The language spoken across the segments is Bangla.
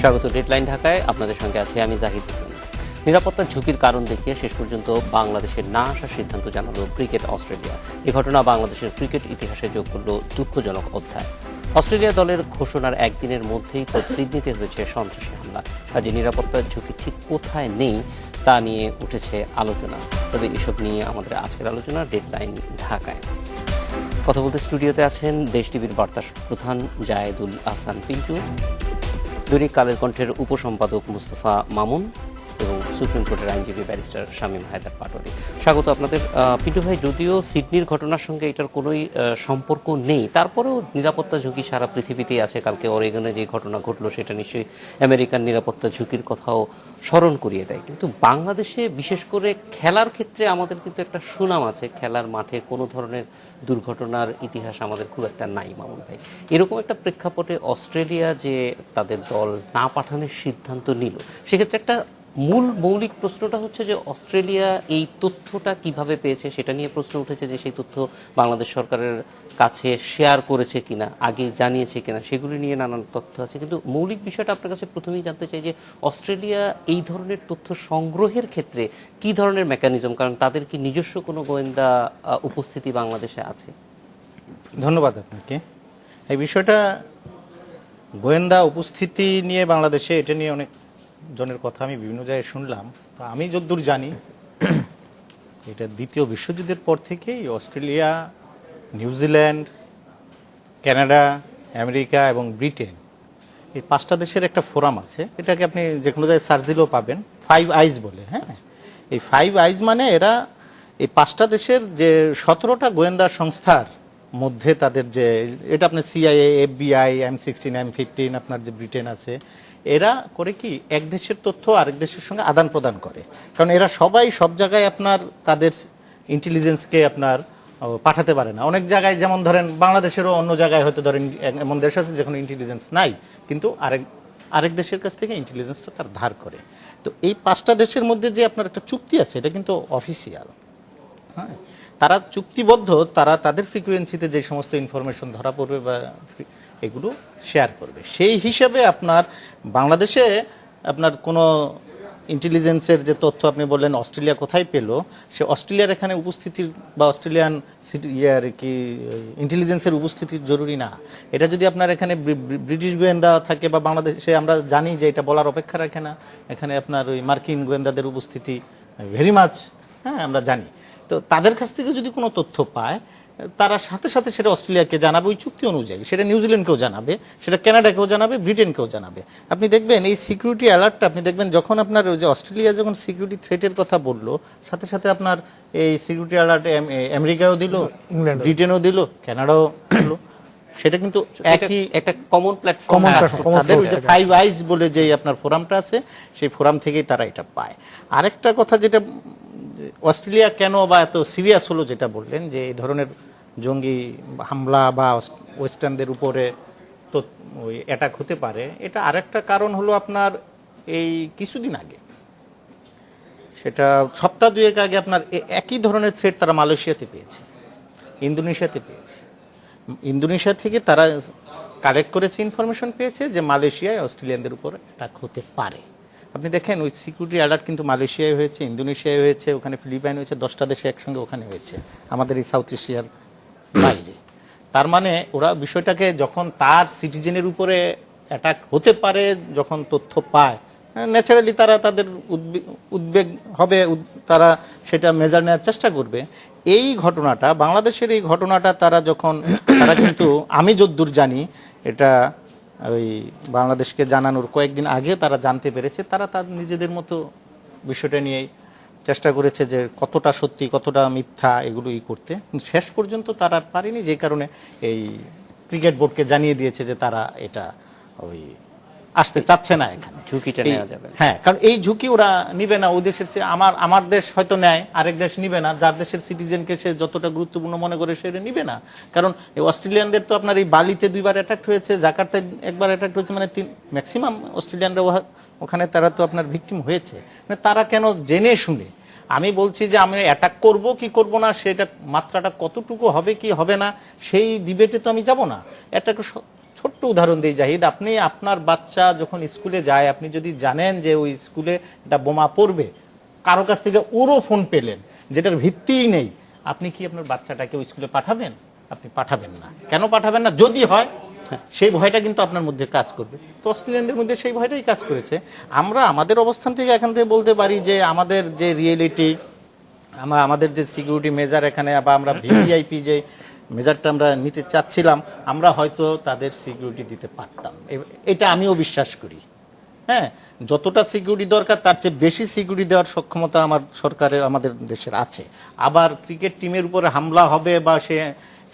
স্বাগত ডেডলাইন ঢাকায়, আপনাদের সঙ্গে আছে আমি জাহিদ হোসেন। নিরাপত্তার ঝুঁকির কারণ দেখিয়ে শেষ পর্যন্ত বাংলাদেশের না আসার সিদ্ধান্ত জানালো ক্রিকেট অস্ট্রেলিয়া। এই ঘটনা বাংলাদেশের ক্রিকেট ইতিহাসে যোগ করল দুঃখজনক অধ্যায়। অস্ট্রেলিয়া দলের ঘোষণার একদিনের মধ্যেই তো সিডনিতে হয়েছে সন্ত্রাসী হামলা। কাজে নিরাপত্তার ঝুঁকি ঠিক কোথায় নেই তা নিয়ে উঠেছে আলোচনা। তবে এসব নিয়ে আমাদের আজকের আলোচনা ডেডলাইন ঢাকায়। কথা বলতে স্টুডিওতে আছেন দেশ টিভির বার্তা প্রধান জায়েদুল আহসান পিন্টু, দৈনিক কালের কণ্ঠের উপসম্পাদক মুস্তফা মামুন এবং সুপ্রিম কোর্টের আইনজীবী ব্যারিস্টার শামীম হায়দার পাটোয়ারি। স্বাগত আপনাদের। পিন্টু ভাই, যদিও সিডনির ঘটনার সঙ্গে এটার কোনোই সম্পর্ক নেই, তারপরেও নিরাপত্তা ঝুঁকি সারা পৃথিবীতেই আছে। কালকে অরেগনে যে ঘটনা ঘটলো সেটা নিশ্চয়ই আমেরিকান নিরাপত্তা ঝুঁকির কথাও স্মরণ করিয়ে দেয়। কিন্তু বাংলাদেশে বিশেষ করে খেলার ক্ষেত্রে আমাদের কিন্তু একটা সুনাম আছে। খেলার মাঠে কোনো ধরনের দুর্ঘটনার ইতিহাস আমাদের খুব একটা নাই মামুন ভাই। এরকম একটা প্রেক্ষাপটে অস্ট্রেলিয়া যে তাদের দল না পাঠানোর সিদ্ধান্ত নিল, সেক্ষেত্রে একটা মৌলিক প্রশ্নটা হচ্ছে যে অস্ট্রেলিয়া এই তথ্যটা কিভাবে পেয়েছে সেটা নিয়ে প্রশ্ন উঠেছে, যে সেই তথ্য বাংলাদেশ সরকারের কাছে শেয়ার করেছে কিনা, আগে জানিয়েছে কিনা, সেগুলি নিয়ে নানান তথ্য আছে। কিন্তু মৌলিক বিষয়টা আপনার কাছে প্রথমেই জানতে চাই যে অস্ট্রেলিয়া এই ধরনের তথ্য সংগ্রহের ক্ষেত্রে কি ধরনের মেকানিজম, কারণ তাদের কি নিজস্ব কোনো গোয়েন্দা উপস্থিতি বাংলাদেশে আছে? ধন্যবাদ আপনাকে। এই বিষয়টা গোয়েন্দা উপস্থিতি নিয়ে বাংলাদেশে, এটা নিয়ে অনেক জনের কথা আমি বিভিন্ন জায়গায় শুনলাম। তো আমি যতদূর জানি, এটা দ্বিতীয় বিশ্বযুদ্ধের পর থেকেই অস্ট্রেলিয়া, নিউজিল্যান্ড, কানাডা, আমেরিকা এবং ব্রিটেন, এই 5টা দেশের একটা ফোরাম আছে। এটাকে আপনি যে কোনো জায়গায় সার্চ দিলেও পাবেন, 5 আইজ বলে। হ্যাঁ, এই 5 আইজ মানে এরা এই 5টা দেশের যে 17টা গোয়েন্দা সংস্থার মধ্যে তাদের যে, এটা আপনার সিআইএ, এফবিআই, M16, M15, আপনার যে ব্রিটেন আছে, এরা করে কি এক দেশের তথ্য আরেক দেশের সঙ্গে আদান প্রদান করে। কারণ এরা সবাই সব জায়গায় আপনার তাদের ইন্টেলিজেন্সকে আপনার পাঠাতে পারে না। অনেক জায়গায়, যেমন ধরেন বাংলাদেশেরও অন্য জায়গায় হয়তো ধরেন এমন দেশ আছে যেখানে ইন্টেলিজেন্স নাই, কিন্তু আরেক দেশের কাছ থেকে ইন্টেলিজেন্সটা তার ধার করে। তো এই 5টা দেশের মধ্যে যে আপনার একটা চুক্তি আছে, এটা কিন্তু অফিসিয়াল। হ্যাঁ, তারা চুক্তিবদ্ধ, তারা তাদের ফ্রিকোয়েন্সিতে যে সমস্ত ইনফরমেশন ধরা পড়বে বা এগুলো শেয়ার করবে। সেই হিসাবে আপনার বাংলাদেশে আপনার কোনো ইন্টেলিজেন্সের যে তথ্য আপনি বললেন অস্ট্রেলিয়া কোথায় পেল, সে অস্ট্রেলিয়ার এখানে উপস্থিতির বা অস্ট্রেলিয়ান কি ইন্টেলিজেন্সের উপস্থিতির জরুরি না। এটা যদি আপনার এখানে ব্রিটিশ গোয়েন্দা থাকে বা বাংলাদেশে, আমরা জানি যে এটা বলার অপেক্ষা রাখে না, এখানে আপনার ওই মার্কিন গোয়েন্দাদের উপস্থিতি ভেরি মাছ, হ্যাঁ, আমরা জানি। তো তাদের কাছ থেকে যদি কোনো তথ্য পায়, তারা সাথে সাথে সেটা অস্ট্রেলিয়াকে জানাবে ওই চুক্তি অনুযায়ী, সেটা নিউজিল্যান্ডকেও জানাবে, সেটা কানাডাকেও জানাবে, ব্রিটেনকেও জানাবে। আপনি দেখবেন এই সিকিউরিটি অ্যালার্টটা, আপনি দেখবেন যখন আপনার ওই যে অস্ট্রেলিয়া যখন সিকিউরিটি থ্রেটের কথা বললো, সাথে সাথে আপনার এই সিকিউরিটি অ্যালার্ট আমেরিকাও দিল, ব্রিটেনও দিল, কানাডাও দিল। সেটা কিন্তু একই একটা কমন প্ল্যাটফর্ম, তাদের যে 5 আইজ বলে যে আপনার ফোরামটা আছে, সেই ফোরাম থেকেই তারা এটা পায়। আরেকটা কথা, যেটা অস্ট্রেলিয়া কেন বা এত সিরিয়াস হলো, যেটা বললেন যে এই ধরনের জঙ্গি হামলা বা ওয়েস্টার্নদের উপরে তো ওই অ্যাটাক হতে পারে, এটা আরেকটা কারণ হলো আপনার এই কিছুদিন আগে, সেটা সপ্তাহ 2 আগে আপনার একই ধরনের থ্রেট তারা মালয়েশিয়াতে পেয়েছে, ইন্দোনেশিয়াতে পেয়েছে। ইন্দোনেশিয়া থেকে তারা কালেক্ট করেছে, ইনফরমেশন পেয়েছে যে মালয়েশিয়ায় অস্ট্রেলিয়ানদের উপর অ্যাটাক হতে পারে। আপনি দেখেন ওই সিকিউরিটি অ্যালার্ট কিন্তু মালয়েশিয়ায় হয়েছে, ইন্দোনেশিয়ায় হয়েছে, ওখানে ফিলিপাইন হয়েছে, 10টা দেশে একসঙ্গে ওখানে হয়েছে, আমাদের এই সাউথ এশিয়ার বাইরে। তার মানে ওরা বিষয়টাকে যখন তার সিটিজেনের উপরে অ্যাটাক হতে পারে যখন তথ্য পায়, ন্যাচারালি তারা তাদের উদ্বেগ হবে, তারা সেটা মেজার নেওয়ার চেষ্টা করবে। এই ঘটনাটা, বাংলাদেশের এই ঘটনাটা তারা কিন্তু আমি যতদূর জানি, এটা ওই বাংলাদেশকে জানানোর কয়েকদিন আগে তারা জানতে পেরেছে। তারা তাদের নিজেদের মতো বিষয়টা নিয়ে চেষ্টা করেছে যে কতটা সত্যি কতটা মিথ্যা এগুলোই করতে, শেষ পর্যন্ত তারা আর পারেনি। যে কারণে এই ক্রিকেট বোর্ডকে জানিয়ে দিয়েছে যে তারা এটা ওই আসতে চাচ্ছে না, এখানে ঝুঁকিটা নেওয়া যাবে। হ্যাঁ, কারণ এই ঝুঁকি ওরা নিবে না। ওই দেশের আমার দেশ হয়তো নেয়, আরেক দেশ নিবে না। যার দেশের সিটিজেনকে সে যতটা গুরুত্বপূর্ণ মনে করে সেটা নিবে না। কারণ এই অস্ট্রেলিয়ানদের তো আপনার এই বালিতে 2বার অ্যাটাক হয়েছে, জাকার্তায় 1বার অ্যাটাক হয়েছে, মানে ম্যাক্সিমাম অস্ট্রেলিয়ানরা ওখানে তারা তো আপনার ভিকটিম হয়েছে। মানে তারা কেন জেনে শুনে, আমি বলছি যে আমি অ্যাটাক করব কি করব না, সেটা মাত্রাটা কতটুকু হবে কি হবে না, সেই ডিবেটে তো আমি যাব না। এটা ছোট্ট উদাহরণ দিই জাহিদ, আপনি আপনার বাচ্চা যখন স্কুলে যায়, আপনি যদি জানেন যে ওই স্কুলে একটা বোমা পড়বে, কারো কাছ থেকে ওরও ফোন পেলেন যেটার ভিত্তিই নেই, আপনি কি আপনার বাচ্চাটাকে ওই স্কুলে পাঠাবেন? আপনি পাঠাবেন না। কেন পাঠাবেন না? যদি হয় সেই ভয়টা কিন্তু আপনার মধ্যে কাজ করবে। তো অস্ট্রেলিয়ানদের মধ্যে সেই ভয়টাই কাজ করেছে। আমরা আমাদের অবস্থান থেকে এখান থেকে বলতে পারি যে আমাদের যে রিয়েলিটি, আমাদের যে সিকিউরিটি মেজার এখানে, বা আমরা ভিভিআইপি যে মেজারটা আমরা নিতে চাচ্ছিলাম, আমরা হয়তো তাদের সিকিউরিটি দিতে পারতাম। এটা আমিও বিশ্বাস করি। হ্যাঁ, যতটা সিকিউরিটি দরকার তার চেয়ে বেশি সিকিউরিটি দেওয়ার সক্ষমতা আমার সরকারের, আমাদের দেশের আছে। আবার ক্রিকেট টিমের উপরে হামলা হবে বা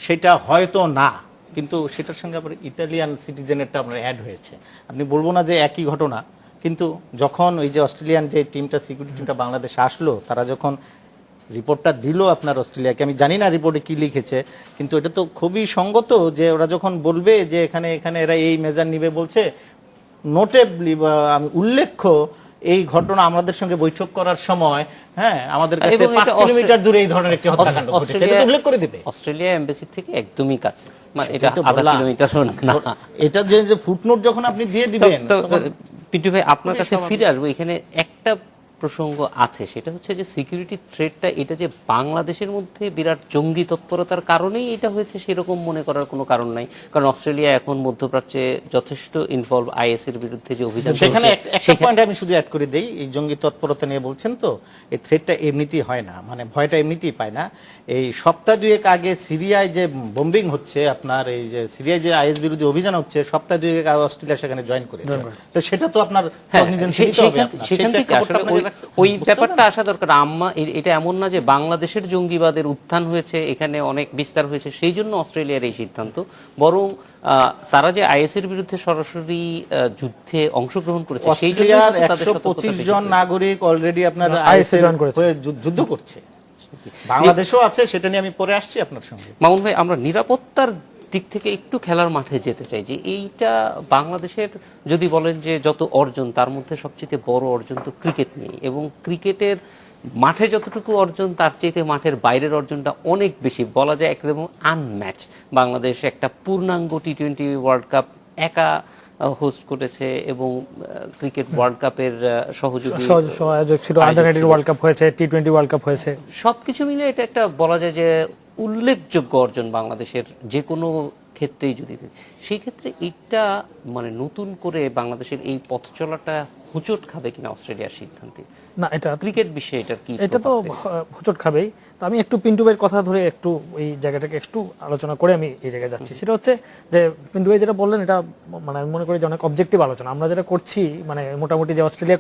সেটা হয়তো না, কিন্তু সেটার সঙ্গে আবার ইতালিয়ান সিটিজেনেরটা আপনার অ্যাড হয়েছে। আপনি বলবো না যে একই ঘটনা, কিন্তু যখন ওই যে অস্ট্রেলিয়ান যে টিমটা, সিকিউরিটি টিমটা বাংলাদেশে আসলো, তারা যখন রিপোর্টটা দিল আপনার অস্ট্রেলিয়াকে, আমি জানি না রিপোর্টে কি লিখেছে, কিন্তু এটা তো খুবই সঙ্গত যে ওরা যখন বলবে যে এখানে এখানে এরা এই মেজার নিবে বলছে, নোটেবলি বা আমি উল্লেখ্য এই ঘটনা আমাদের সঙ্গে বৈঠক করার সময়, হ্যাঁ, আমাদের কাছে 5 কিলোমিটার দূরে এই ধরনের একটি হত্যাকাণ্ড ঘটেছে, এটা তো উল্লেখ করে দিবে। অস্ট্রেলিয়া এমবাসি থেকে একদমই কাছে, মানে এটা আধা কিলোমিটার না। এটা যে ফুটনোট যখন আপনি দিয়ে দিবেন। তো পিন্টু ভাই, আপনার কাছে ফিরে আসবো। এখানে একটা প্রসঙ্গ আছে, সেটা হচ্ছে যে সিকিউরিটি থ্রেটটা, এটা যে বাংলাদেশের মধ্যে বিরাট জঙ্গি তৎপরতার কারণেই এটা হয়েছে সেরকম মনে করার কোনো কারণ নাই। কারণ অস্ট্রেলিয়া এখন মধ্যপ্রাচ্যে যথেষ্ট ইনভলভ, আইএস এর বিরুদ্ধে যে অভিযান, সেখানে একটা পয়েন্ট আমি শুধু অ্যাড করে দেই, এই জঙ্গি তৎপরতা নিয়ে বলছেন তো, এই থ্রেটটা এমনিতেই হয় না, মানে ভয়টা এমনিতেই পায় না। এই সপ্তাহ দুয়েক আগে সিরিয়ায় যে বোম্বিং হচ্ছে, আপনার এই যে সিরিয়ায় যে আইএস বিরোধী অভিযান হচ্ছে, সপ্তাহ দুয়েক আগে অস্ট্রেলিয়া সেখানে জয়েন করেছে। তো সেটা তো আপনার সেখান থেকে আসলে ওই ব্যাপারটা আসা দরকার। এটা এমন না যে বাংলাদেশের জঙ্গিবাদের উত্থান হয়েছে, এখানে অনেক বিস্তার হয়েছে সেই জন্য অস্ট্রেলিয়ার এই সিদ্ধান্ত, বরং তারা যে আইএস এর বিরুদ্ধে সরাসরি যুদ্ধে অংশগ্রহণ করেছে সেই জন্য 125 জন নাগরিক অলরেডি আপনার আইএস এ যুদ্ধ করছে, বাংলাদেশও আছে, সেটা নিয়ে আমি পরে আসছি আপনার সঙ্গে। মামুন ভাই, আমরা নিরাপত্তার দিক থেকে একটু খেলার মাঠে যেতে চাই। যে এইটা বাংলাদেশের যদি বলেন যে যত অর্জন, তার মধ্যে সবচেয়ে বড় অর্জন তো ক্রিকেট নিয়ে, এবং ক্রিকেটের মাঠে যতটুকু অর্জন তার চাইতে মাঠের বাইরের অর্জনটা অনেক বেশি, বলা যায় একদম আনম্যাচ। বাংলাদেশ একটা পূর্ণাঙ্গ টি-20 ওয়ার্ল্ড কাপ একা হোস্ট করেছে, এবং ক্রিকেট ওয়ার্ল্ড কাপের সহযোগ ছিল, আন্ডার-19 ওয়ার্ল্ড কাপ হয়েছে, টি-20 ওয়ার্ল্ড কাপ হয়েছে, সবকিছু মিলে এটা একটা বলা যায় যে উল্লেখযোগ্য অর্জন বাংলাদেশের যে কোনো ক্ষেত্রেই যদি সেই ক্ষেত্রে এটা মানে নতুন করে বাংলাদেশের এই পথ চলাটা হোঁচট খাবে কিনা অস্ট্রেলিয়ার সিদ্ধান্তে? না, এটা ক্রিকেট বিষয়ে এটা কি, এটা তো হোঁচট খাবেই। তো আমি একটু পিন্টু ভাইয়ের কথা ধরে একটু এই জায়গাটাকে একটু আলোচনা করে আমি এই জায়গায় যাচ্ছি। সেটা হচ্ছে যে পিন্টু ভাই যেটা বললেন, এটা মানে আমি মনে করি যে অনেক অবজেক্টিভ আলোচনা। আমরা যেটা করছি, মানে মোটামুটি যে অস্ট্রেলিয়া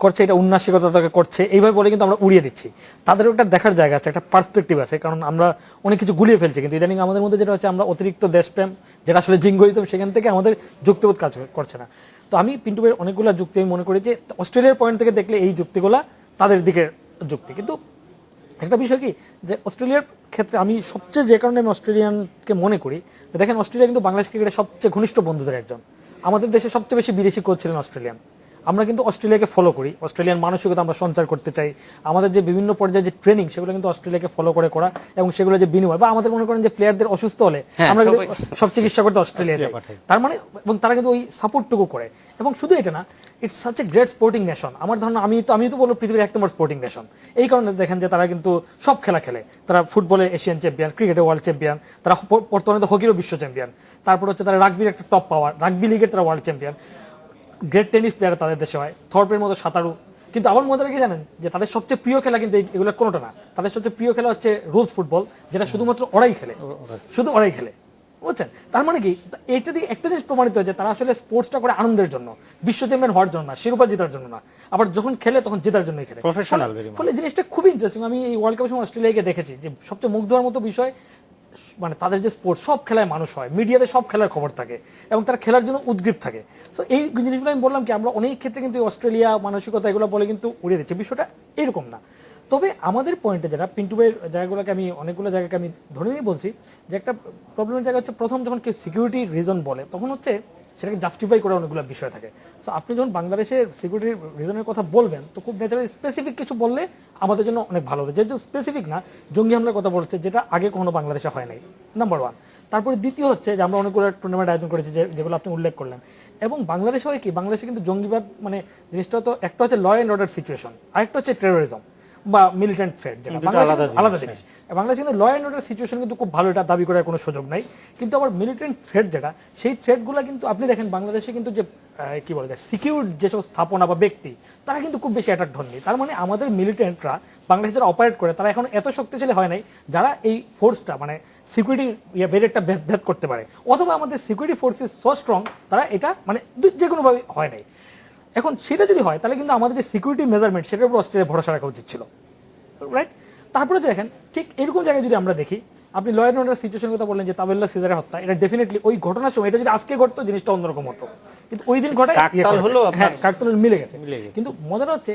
করছে এটা উন্নাসিকতাকে করছে এইভাবে বলে কিন্তু আমরা উড়িয়ে দিচ্ছি। তাদের একটা দেখার জায়গা আছে, একটা পার্সপেক্টিভ আছে, কারণ আমরা অনেক কিছু গুলিয়ে ফেলছি। কিন্তু ইদানিং আমাদের মধ্যে যেটা হচ্ছে, আমরা অতিরিক্ত দেশপ্রেম যেটা আসলে জিঙ্গিত, সেখান থেকে আমাদের যুক্তিবোধ কাজ করছে না। তো আমি পিন্টু ভাইয়ের অনেকগুলো যুক্তি আমি মনে করি যে অস্ট্রেলিয়ার পয়েন্ট থেকে দেখলে এই যুক্তিগুলা তাদের দিকে যুক্তি। কিন্তু একটা বিষয় কি, যে অস্ট্রেলিয়ার ক্ষেত্রে আমি সবচেয়ে যে কারণে আমি অস্ট্রেলিয়ানকে মনে করি, দেখেন অস্ট্রেলিয়া কিন্তু বাংলাদেশ ক্রিকেটের সবচেয়ে ঘনিষ্ঠ বন্ধুদের একজন। আমাদের দেশে সবচেয়ে বেশি বিদেশি কোচ ছিলেন অস্ট্রেলিয়ান। আমরা কিন্তু অস্ট্রেলিয়াকে ফলো করি, অস্ট্রেলিয়ান মানসিকতা আমরা সঞ্চার করতে চাই। আমাদের যে বিভিন্ন পর্যায়ে যে ট্রেনিং, সেগুলো কিন্তু অস্ট্রেলিয়াকে ফলো করে করা, এবং সেগুলো যে বিনিময়, বা আমাদের মনে করেন যে প্লেয়ারদের অসুস্থ হলে আমরা কিন্তু সব চিকিৎসা করতে অস্ট্রেলিয়া যাই, তার মানে, এবং তারা কিন্তু ওই সাপোর্টটুকু করে। এবং শুধু এটা না, it's such a great sporting nation. আমার ধারণা, আমি তো বলবো পৃথিবীর 1 নম্বর স্পোর্টিং নেশন। এই কারণে দেখেন যে তারা কিন্তু সব খেলা খেলে। তারা ফুটবলে এশিয়ান চ্যাম্পিয়ন, ক্রিকেটে ওয়ার্ল্ড চ্যাম্পিয়ন, তারা বর্তমানে তো হকিরও বিশ্ব চ্যাম্পিয়ন। তারপর হচ্ছে তারা রাগবির একটা টপ পাওয়ার, রাগবি লিগের তারা world champion. Great tennis player তাদের দেশে হয়, থর্পের মতো সাঁতারু। কিন্তু আবার মজা রেখে জানেন যে তাদের সবচেয়ে প্রিয় খেলা কিন্তু এগুলো কোনোটা না। তাদের সবচেয়ে প্রিয় খেলা হচ্ছে রুলস ফুটবল, যেটা শুধুমাত্র ওরাই খেলে, শুধু ওরাই খেলে, বুঝছেন? তার মানে কি, এইটা দিয়ে একটা জিনিস প্রমাণিত হয় যে তারা আসলে স্পোর্টসটা করে আনন্দের জন্য, বিশ্ব চ্যাম্পিয়ন হওয়ার জন্য না, শিরোপা জেতার জন্য না। আবার যখন খেলে তখন জেতার জন্যই খেলে, প্রফেশনাল। ফলে জিনিসটা খুবই ইন্টারেস্টিং। আমি এই ওয়ার্ল্ড কাপের সময় অস্ট্রেলিয়াকে দেখেছি যে সবচেয়ে মুগ্ধ হওয়ার মতো বিষয়, মানে তাদের যে স্পোর্টস, সব খেলায় মানুষ হয়, মিডিয়াতে সব খেলার খবর থাকে, এবং তারা খেলার জন্য উদ্গ্রীব থাকে। সো এই জিনিসগুলো আমি বললাম কি, আমরা অনেক ক্ষেত্রে কিন্তু অস্ট্রেলিয়া মানসিকতা এগুলো বলে কিন্তু উড়িয়ে দিচ্ছে, বিষয়টা এরকম না। তবে আমাদের পয়েন্টে যারা পিন্টু ভাইয়ের জায়গাগুলোকে আমি অনেকগুলো জায়গাকে আমি ধরে নিয়ে বলছি যে একটা প্রবলেমের জায়গা হচ্ছে, প্রথম যখন কেউ সিকিউরিটি রিজন বলে, তখন হচ্ছে সেটাকে জাস্টিফাই করার অনেকগুলো বিষয় থাকে। সো আপনি যখন বাংলাদেশের সিকিউরিটি রিজনের কথা বলবেন, তো খুব ন্যাচারালি স্পেসিফিক কিছু বললে আমাদের জন্য অনেক ভালো হবে। যেহেতু স্পেসিফিক না, জঙ্গি হামলার কথা বলছে, যেটা আগে কখনো বাংলাদেশে হয় নাই, নাম্বার 1। তারপরে দ্বিতীয় হচ্ছে যে আমরা অনেকগুলো টুর্নামেন্ট আয়োজন করেছি যেগুলো আপনি উল্লেখ করলেন। এবং বাংলাদেশ হয় কি, বাংলাদেশে কিন্তু জঙ্গিবাদ মানে জিনিসটা তো একটা হচ্ছে ল অ্যান্ড অর্ডার সিচুয়েশন, আরেকটা হচ্ছে টেরোরিজম বা মিলিটেন্ট থ্রেট, যেটা আলাদা জিনিস। বাংলাদেশে কিন্তু ল অ্যান্ড অর্ডার সিচুয়েশন কিন্তু খুব ভালো, এটা দাবি করার কোনো সুযোগ নাই। কিন্তু আবার মিলিটেন্ট থ্রেট যেটা, সেই থ্রেটগুলো কিন্তু আপনি দেখেন বাংলাদেশে কিন্তু যে কি বলে যায় সিকিউর যেসব স্থাপনা বা ব্যক্তি, তারা কিন্তু খুব বেশি অ্যাটাক হননি। তার মানে আমাদের মিলিটেন্টরা বাংলাদেশে যারা অপারেট করে তারা এখন এত শক্তিশালী হয় নাই যারা এই ফোর্সটা মানে সিকিউরিটি ব্যারিয়ারটা ভেদ করতে পারে, অথবা আমাদের security force is so strong তারা এটা মানে যে কোনোভাবে হয় নাই। এখন সেটা যদি হয় তাহলে কিন্তু আমাদের যে সিকিউরিটি মেজারমেন্ট সেটার উপর অস্ট্রেলিয়া ভরসা রাখা উচিত ছিল, রাইট? তারপরে দেখেন ঠিক এরকম জায়গায় যদি আমরা দেখি, আপনি ল অ্যান্ড অর্ডার সিচুয়েশনের কথা বললেন যে তাবেল্লা সিজারের হত্যা, এটা ডেফিনেটলি ওই ঘটনার সময়, এটা যদি আজকে ঘটতো জিনিসটা অন্যরকম হতো, কিন্তু ওই দিন ঘটে কাকতাল মিলে গেছে। কিন্তু মজাটা হচ্ছে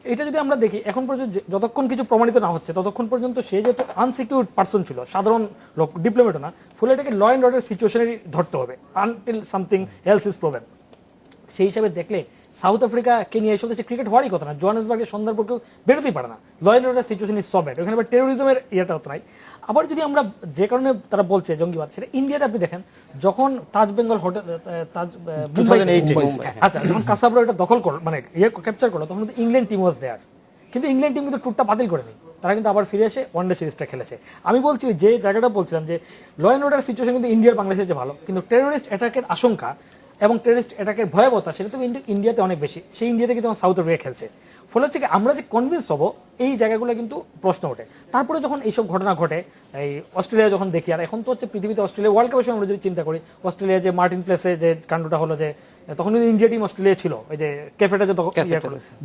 এটা যদি আমরা দেখি এখন পর্যন্ত যতক্ষণ কিছু প্রমাণিত না হচ্ছে ততক্ষণ পর্যন্ত সে যেহেতু আনসিকিউরড পার্সন ছিল, সাধারণ লোক, ডিপ্লোমেটও না, ফলে এটাকে ল অ্যান্ড অর্ডার সিচুয়েশনেরই ধরতে হবে until something else is proven. সেই হিসাবে দেখলে সাউথ আফ্রিকাকে নিয়ে এসে দেশে ক্রিকেট হওয়ারই কথা না, জোহানেসবার্গের সন্ধ্যার পর কেউ বেরোতেই পারে না, law and order situation is so bad, ওখানে আবার টেরোরিজমের ইয়েটা হতো নাই। আবার যদি আমরা যে কারণে তারা বলছে জঙ্গিবাদ, সেটা ইন্ডিয়াতে আপনি দেখেন যখন তাজ বেঙ্গল হোটেল আচ্ছা যখন কাসাবরা এটা দখল করলো মানে ক্যাপচার করলো, তখন কিন্তু ইংল্যান্ড টিম ওয়াজ দেয়ার, কিন্তু ইংল্যান্ড টিম কিন্তু ট্যুরটা বাতিল করেনি, তারা কিন্তু আবার ফিরে এসে ওয়ানডে সিরিজটা খেলেছে। আমি বলছি যে জায়গাটা বলছিলাম যে ল অ্যান্ড অর্ডার সিচুয়েশন কিন্তু ইন্ডিয়ার বাংলাদেশের যে ভালো, কিন্তু টেরোরিস্ট অ্যাটাকের আশঙ্কা এবং টেররিস্ট অ্যাটাকের ভয়াবহতা সেটা তো ইন্ডিয়াতে অনেক বেশি, সেই ইন্ডিয়াতে কিন্তু সাউথ আফ্রিকা খেলছে। ফলে হচ্ছে কি আমরা যে কনভিন্স হবো এই জায়গাগুলো কিন্তু প্রশ্ন ওঠে। তারপরে যখন এইসব ঘটনা ঘটে, এই অস্ট্রেলিয়া যখন দেখি, আর এখন তো হচ্ছে পৃথিবীতে অস্ট্রেলিয়া ওয়ার্ল্ড কাপের সময় আমরা যদি চিন্তা করি, অস্ট্রেলিয়া যে মার্টিন প্লেসে যে কাণ্ডটা হলো, যে তখন কিন্তু ইন্ডিয়া টিম অস্ট্রেলিয়া ছিল, ওই যে ক্যাফেটা যে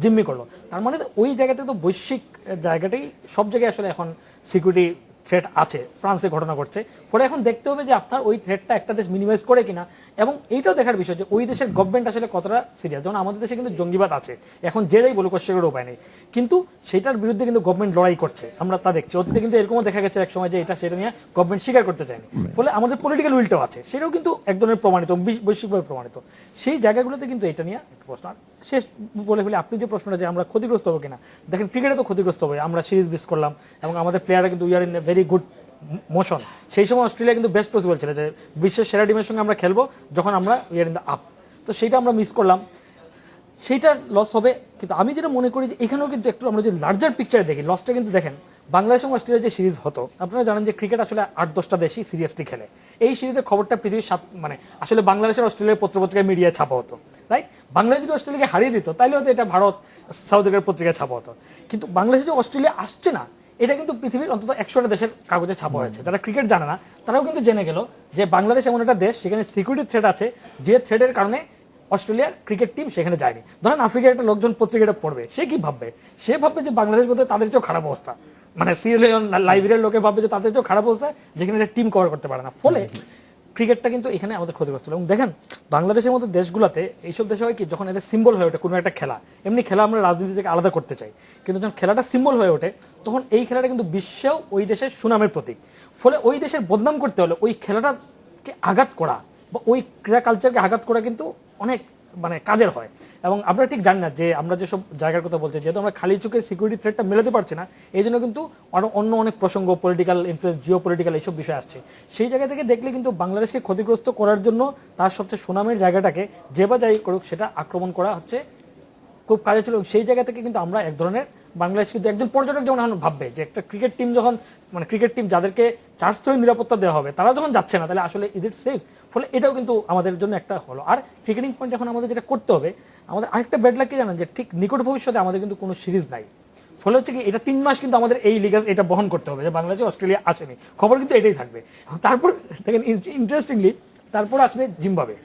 জিম্মি করলো, তার মানে ওই জায়গাতে তো বৈশ্বিক জায়গাটাই সব জায়গায় আসলে এখন সিকিউরিটি থ্রেট আছে, ফ্রান্সে ঘটনা ঘটছে। ফলে এখন দেখতে হবে যে আপনার ওই থ্রেটটা একটা দেশ মিনিমাইজ করে কিনা, এবং এইটাও দেখার বিষয় যে ওই দেশের গভর্নমেন্ট আসলে কতটা সিরিয়াস। যেমন আমাদের দেশে কিন্তু জঙ্গিবাদ আছে, এখন যে যাই বলুক সেগুলোর উপায় নেই, কিন্তু সেটার বিরুদ্ধে কিন্তু গভর্নমেন্ট লড়াই করছে, আমরা তা দেখছি। অতীতে কিন্তু এরকমও দেখা গেছে এক সময় যে এটা সেটা নিয়ে গভর্নমেন্ট স্বীকার করতে চায়নি, ফলে আমাদের পলিটিক্যাল উইলটাও আছে, সেটাও কিন্তু এক ধরনের প্রমাণিত, বৈশ্বিকভাবে প্রমাণিত। সেই জায়গাগুলোতে কিন্তু এটা নিয়ে একটা প্রশ্ন। শেষ বলে ফেলে আপনি যে প্রশ্নটা যে আমরা ক্ষতিগ্রস্ত হবো কিনা, দেখেন ক্রিকেটে তো ক্ষতিগ্রস্ত হবে, আমরা সিরিজ মিস করলাম এবং আমাদের প্লেয়াররা কিন্তু we are in a very good motion. সেই সময় অস্ট্রেলিয়া কিন্তু বেস্ট পসিবল ছিল যে বিশ্বের সেরা টিমের সঙ্গে আমরা খেলবো যখন আমরা we are in the up, তো সেইটা আমরা মিস করলাম, সেইটা লস হবে। কিন্তু আমি যেটা মনে করি যে এখানেও কিন্তু একটু আমরা যদি লার্জার পিকচারে দেখি, লসটা কিন্তু দেখেন বাংলাদেশ এবং অস্ট্রেলিয়ার যে সিরিজ হতো, আপনারা জানেন যে ক্রিকেট আসলে 8-10টা দেশই সিরিয়াসলি খেলে। এই সিরিজের খবরটা পৃথিবীর মানে আসলে বাংলাদেশের অস্ট্রেলিয়ার পত্রপত্রিকায় মিডিয়ায় ছাপা হতো, রাইট? বাংলাদেশ যদি অস্ট্রেলিয়াকে হারিয়ে দিত তাহলে হয়তো এটা ভারত সাউথ আফ্রিকার পত্রিকায় ছাপা হতো, কিন্তু বাংলাদেশে যে অস্ট্রেলিয়া আসছে না, এটা কিন্তু পৃথিবীর অন্তত 100টা দেশের কাগজে ছাপা হয়েছে। যারা ক্রিকেট জানে না তারাও কিন্তু জেনে গেল যে বাংলাদেশ এমন একটা দেশ সেখানে সিকিউরিটি থ্রেট আছে, যে থ্রেটের কারণে অস্ট্রেলিয়ার ক্রিকেট টিম সেখানে যায়নি। ধরেন আফ্রিকার একটা লোকজন পত্রিকাটা পড়বে, সে কি ভাববে? সে ভাববে যে বাংলাদেশ বোধ হয় তাদের চেয়েও খারাপ অবস্থা, মানে সিরিয়াল লাইব্রেরির লোকে ভাববে যে তাদের চেয়েও খারাপ অবস্থা, যেখানে একটা টিম কভার করতে পারে না। ফলে ক্রিকেটটা কিন্তু এখানে আমাদের ক্ষতিগ্রস্ত। এবং দেখেন বাংলাদেশের মতো দেশগুলোতে এইসব দেশে হয় কি, যখন এটা সিম্বল হয়ে ওঠে কোনো একটা খেলা, এমনি খেলা আমরা রাজনীতি থেকে আলাদা করতে চাই, কিন্তু যখন খেলাটা সিম্বল হয়ে ওঠে তখন এই খেলাটা কিন্তু বিশ্বেও ওই দেশের সুনামের প্রতীক। ফলে ওই দেশের বদনাম করতে হলে ওই খেলাটাকে আঘাত করা বা ওই ক্রীড়া কালচারকে আঘাত করা কিন্তু অনেক মানে কাজের হয়। এবং আপনারা ঠিক জানেন না যে আমরা যেসব জায়গার কথা বলছি, যেহেতু আমরা খালি চোখে সিকিউরিটি থ্রেটটা মেলাতে পারছি না, এই জন্য কিন্তু অন্য অনেক প্রসঙ্গ, পলিটিক্যাল ইনফ্লুয়েন্স, জিও পলিটিক্যাল এইসব বিষয় আসছে। সেই জায়গা থেকে দেখলে কিন্তু বাংলাদেশকে ক্ষতিগ্রস্ত করার জন্য তার সবচেয়ে সুনামের জায়গাটাকে যে বা যাই করুক সেটা আক্রমণ করা হচ্ছে খুব কাজে ছিল। সেই জায়গা থেকে কিন্তু আমরা এক ধরনের বাংলাদেশ কিন্তু একজন পর্যটক যখন এখন ভাববে যে একটা ক্রিকেট টিম যখন মানে ক্রিকেট টিম যাদেরকে 4 স্তরের নিরাপত্তা দেওয়া হবে তারা যখন যাচ্ছে না, তাহলে আসলে ইজ ইট সেফ? ফলে এটাও কিন্তু আমাদের জন্য একটা হলো। আর ক্রিকেটিং পয়েন্ট এখন আমাদের যেটা করতে হবে, আমাদের আরেকটা ব্যাড লাগ কি জানেন, যে ঠিক নিকট ভবিষ্যতে আমাদের কিন্তু কোনো সিরিজ নাই। ফলে হচ্ছে কি এটা 3 মাস কিন্তু আমাদের এই লিগে এটা বহন করতে হবে যে বাংলাদেশে অস্ট্রেলিয়া আসেনি, খবর কিন্তু এটাই থাকবে। তারপর দেখেন ইন্টারেস্টিংলি তারপর আসবে জিম্বাবুয়ে।